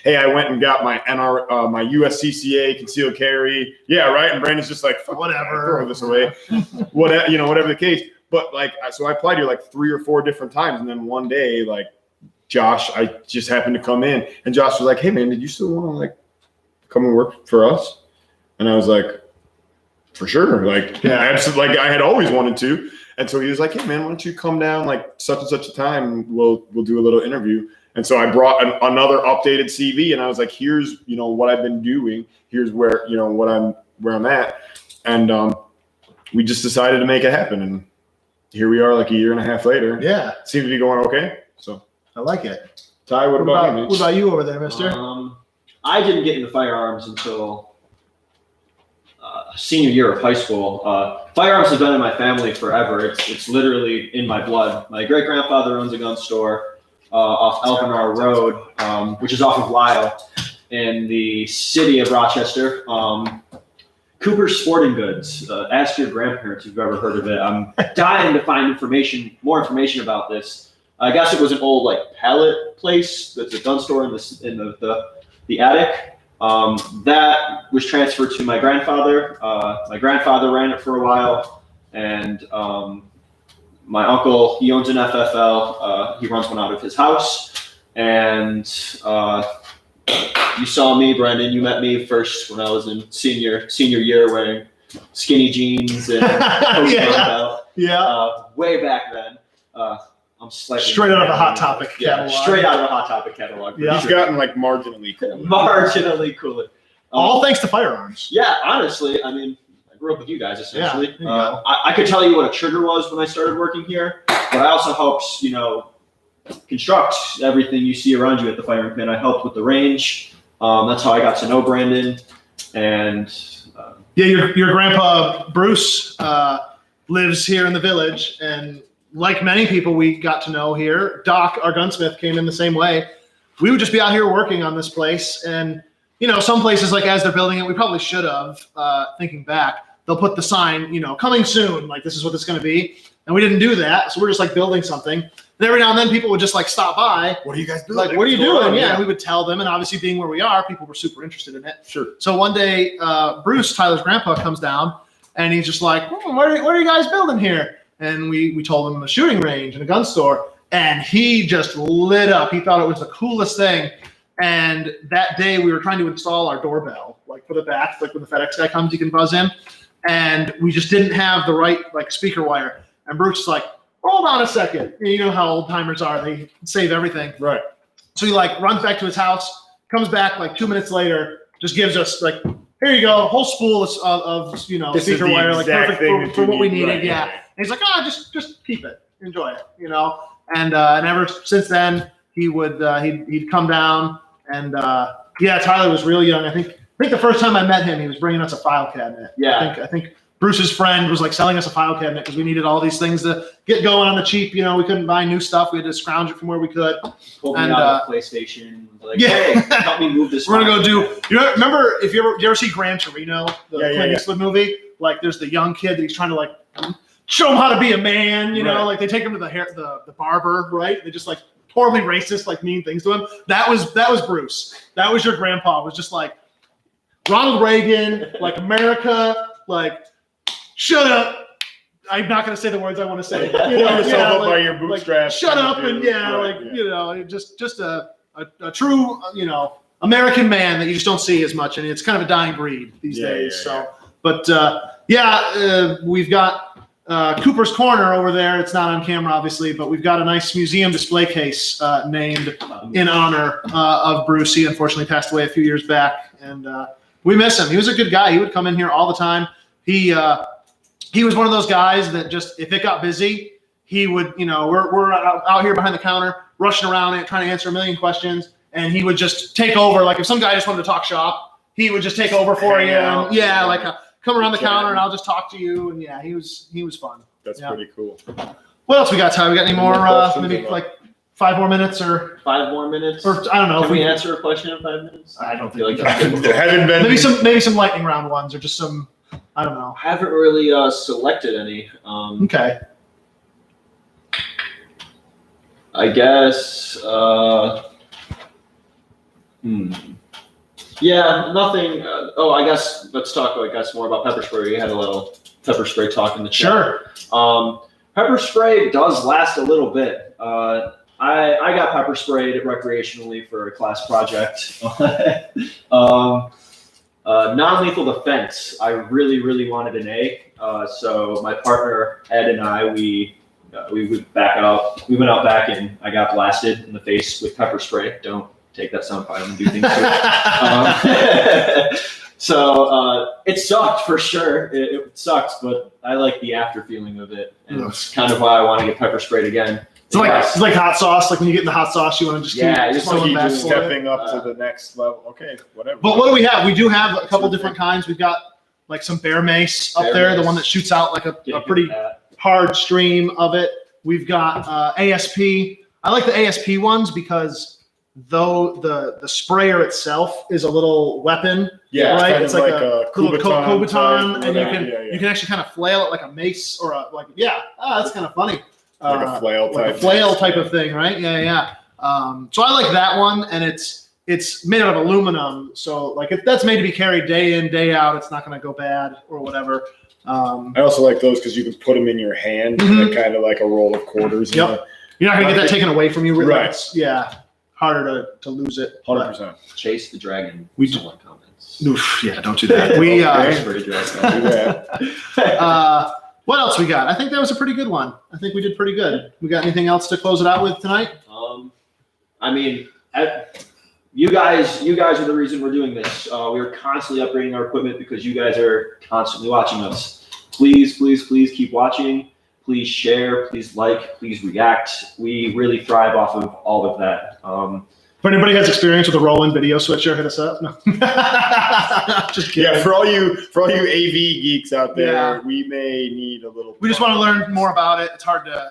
hey, I went and got my my USCCA concealed carry. Yeah, right. And Brandon's just whatever, throw this away. Whatever the case. But so I applied here 3 or 4 different times. And then one day, Josh, I just happened to come in and Josh was hey man, did you still want to come and work for us? And I was for sure. Absolutely. I had always wanted to. And so he was hey man, why don't you come down such and such a time and we'll do a little interview. And so I brought another updated CV and I was here's, what I've been doing. Here's where, where I'm at. And we just decided to make it happen. And here we are a year and a half later. Yeah. Seems to be going okay. So I like it. Ty, what about you? What about you over there, mister? I didn't get into firearms until senior year of high school. Firearms have been in my family forever. It's literally in my blood. My great grandfather owns a gun store off Elvinar Road, which is off of Lyle. in the city of Rochester. Cooper's Sporting Goods. Ask your grandparents if you've ever heard of it. I'm dying to find more information about this. I guess it was an old like pallet place. That's a gun store in the attic. That was transferred to my grandfather. My grandfather ran it for a while, and my uncle, he owns an FFL. He runs one out of his house, and you saw me, Brendan. You met me first when I was in senior year, wearing skinny jeans and belt. Way back then. I'm slightly straight out of a Hot Topic catalog. Straight out of a Hot Topic catalog. Yeah. He's gotten like marginally cooler. Marginally cooler. All thanks to firearms. Yeah, honestly, I mean, I grew up with you guys essentially. Yeah, I could tell you what a trigger was when I started working here, but I also helped, construct everything you see around you at the firing pin. I helped with the range. That's how I got to know Brandon. And your grandpa Bruce lives here in the village, and like many people we got to know here, Doc, our gunsmith, came in the same way. We would just be out here working on this place, and some places, like as they're building it, we probably should have, thinking back, they'll put the sign, coming soon, like this is what it's going to be. And we didn't do that. So we're just like building something. And every now and then people would just like stop by. What are you guys building? Like, what are you doing? Yeah. And we would tell them. And obviously being where we are, people were super interested in it. Sure. So one day, Bruce, Tyler's grandpa, comes down and he's just like, what are you guys building here? And we told him a shooting range and a gun store. And he just lit up. He thought it was the coolest thing. And that day we were trying to install our doorbell, like for the back, like when the FedEx guy comes, you can buzz in. And we just didn't have the right like speaker wire. And Bruce is like, hold on a second. You know how old timers are. They save everything. Right. So he like runs back to his house, comes back like 2 minutes later, just gives us like, here you go, a whole spool of speaker wire, like perfect for what we needed. Right. Yeah. And he's like, just keep it. Enjoy it, And ever since then, he would he'd come down, and Tyler was real young. I think the first time I met him, he was bringing us a file cabinet. Yeah. I think Bruce's friend was like selling us a file cabinet because we needed all these things to get going on the cheap. We couldn't buy new stuff. We had to scrounge it from where we could. Pulled me out of PlayStation. Like, hey, help me move this. We're gonna go do. Remember if you ever see Gran Torino, the Clint Eastwood movie? Like, there's the young kid that he's trying to like show him how to be a man. Like they take him to the barber, right? They just like horribly racist, like mean things to him. That was Bruce. That was your grandpa. Was just like Ronald Reagan, like America, like. Shut up! I'm not going to say the words I want to say. Pull yourself up by your bootstraps. Shut up and just a true American man that you just don't see as much, and it's kind of a dying breed these days. But we've got Cooper's Corner over there. It's not on camera, obviously, but we've got a nice museum display case named in honor of Bruce. He unfortunately passed away a few years back, and we miss him. He was a good guy. He would come in here all the time. He was one of those guys that just, if it got busy, he would, we're out here behind the counter, rushing around it, trying to answer a million questions, and he would just take over. Like if some guy just wanted to talk shop, he would just take over for you. And, come around the counter and I'll just talk to you. And he was fun. That's pretty cool. What else we got, Ty? We got any more? Maybe like 5 more minutes or 5 more minutes? Or I don't know. Can we answer a question in 5 minutes? I don't feel like maybe some lightning round ones or just some. I don't know. I haven't really selected any. Okay. I guess. Yeah, nothing. I guess let's talk. More about pepper spray. We had a little pepper spray talk in the chat. Sure. Pepper spray does last a little bit. I got pepper sprayed recreationally for a class project. Non-lethal defense. I really, really wanted an A. So my partner Ed and I, we went back out. We went out back and I got blasted in the face with pepper spray. Don't take that sound file and do things to it. So it sucked for sure. It sucked, but I like the after feeling of it, and it's kind of why I want to get pepper sprayed again. It's like hot sauce. Like when you get in the hot sauce, you want to just keep stepping up to the next level. Okay, whatever. But what do we have? We do have a couple different kinds. We've got like some bear mace up there, the one that shoots out like a pretty hard stream of it. We've got ASP. I like the ASP ones because though the sprayer itself is a little weapon. Yeah, right. It's like a little Kubotan Kubotan, type, and whatever. you can actually kind of flail it like a mace or that's kind of funny. Like a flail type. Like a flail type of thing, right? Yeah. So I like that one, and it's made out of aluminum, so like that's made to be carried day in, day out. It's not going to go bad or whatever. I also like those because you can put them in your hand, kind of like a roll of quarters. Yep. You're not going to get that taken away from you, really. Right. It's, harder to lose it. 100%. Chase the dragon. We someone comments. Oof, yeah, don't do that. What else we got? I think that was a pretty good one. I think we did pretty good. We got anything else to close it out with tonight? I mean, you guys are the reason we're doing this. We're constantly upgrading our equipment because you guys are constantly watching us. Please keep watching. Please share. Please like. Please react. We really thrive off of all of that. If anybody has experience with a roll-in video switcher, hit us up. No. Just kidding. Yeah, for all you AV geeks out there, Yeah. we may need a little. We just want to learn more about it. It's hard to,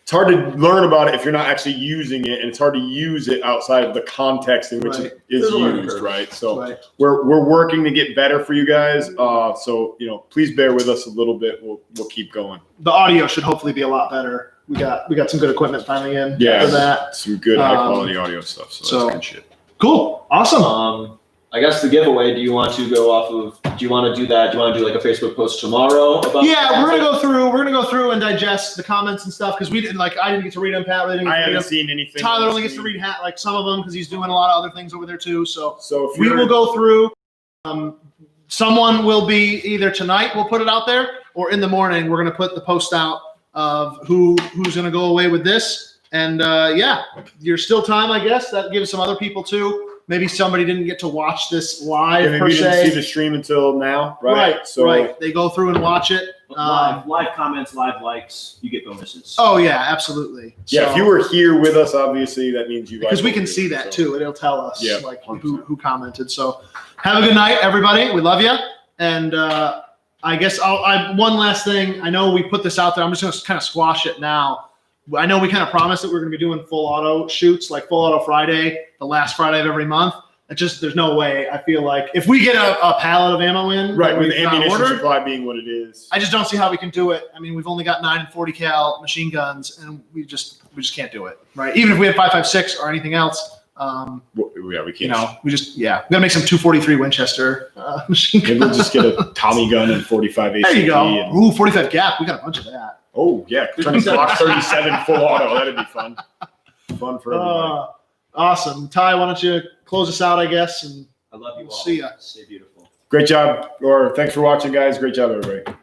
It's hard to learn about it if you're not actually using it, and it's hard to use it outside of the context in which it is There's a learning used, curve. right? So Right. we're working to get better for you guys. So please bear with us a little bit. We'll keep going. The audio should hopefully be a lot better. We got some good equipment finally in for that. Some good high quality audio stuff. So that's good shit. Cool. Awesome. I guess the giveaway. Do you want to go off of? Do you want to do that? Do you want to do like a Facebook post tomorrow about? Yeah, we're gonna go through and digest the comments and stuff because we didn't I didn't get to read them. Pat really didn't get I to read haven't them. seen anything. Tyler only gets to read like some of them because he's doing a lot of other things over there too. So if we you're- will go through. Someone will be either tonight. We'll put it out there, or in the morning we're gonna put the post out of who's gonna go away with this. And you're still time, I guess. That gives some other people too. Maybe somebody didn't get to watch this live maybe per you didn't see se. the stream until now, right? Right. They go through and watch it. Live comments, live likes, you get bonuses. Oh yeah, absolutely. Yeah, So- if you were here with us, obviously that means you because we liked can it, see that so. too. It'll tell us Yeah, like 100%. who commented. So have a good night, everybody. We love you. And I guess one last thing. I know we put this out there. I'm just going to kind of squash it now. I know we kind of promised that we're going to be doing full auto shoots, like full auto Friday, the last Friday of every month. There's no way. I feel like if we get a pallet of ammo in, Right, with we've not ammunition ordered, supply being what it is. I just don't see how we can do it. I mean, we've only got 9 and 40 cal machine guns, and we just can't do it, right? Even if we had 5.56 or anything else, Yeah, we can't. we gotta make some 243 Winchester machine Maybe guns. we'll just get a Tommy gun and 45 ACP. There you go. And, Ooh, 45 gap. We got a bunch of that. oh yeah, turning Glock 37 full auto. That'd be fun. Fun for everybody. Awesome. Ty, why don't you close us out, I guess, and I love you we'll all. see ya. Stay beautiful. Great job, or thanks for watching, guys. Great job, everybody.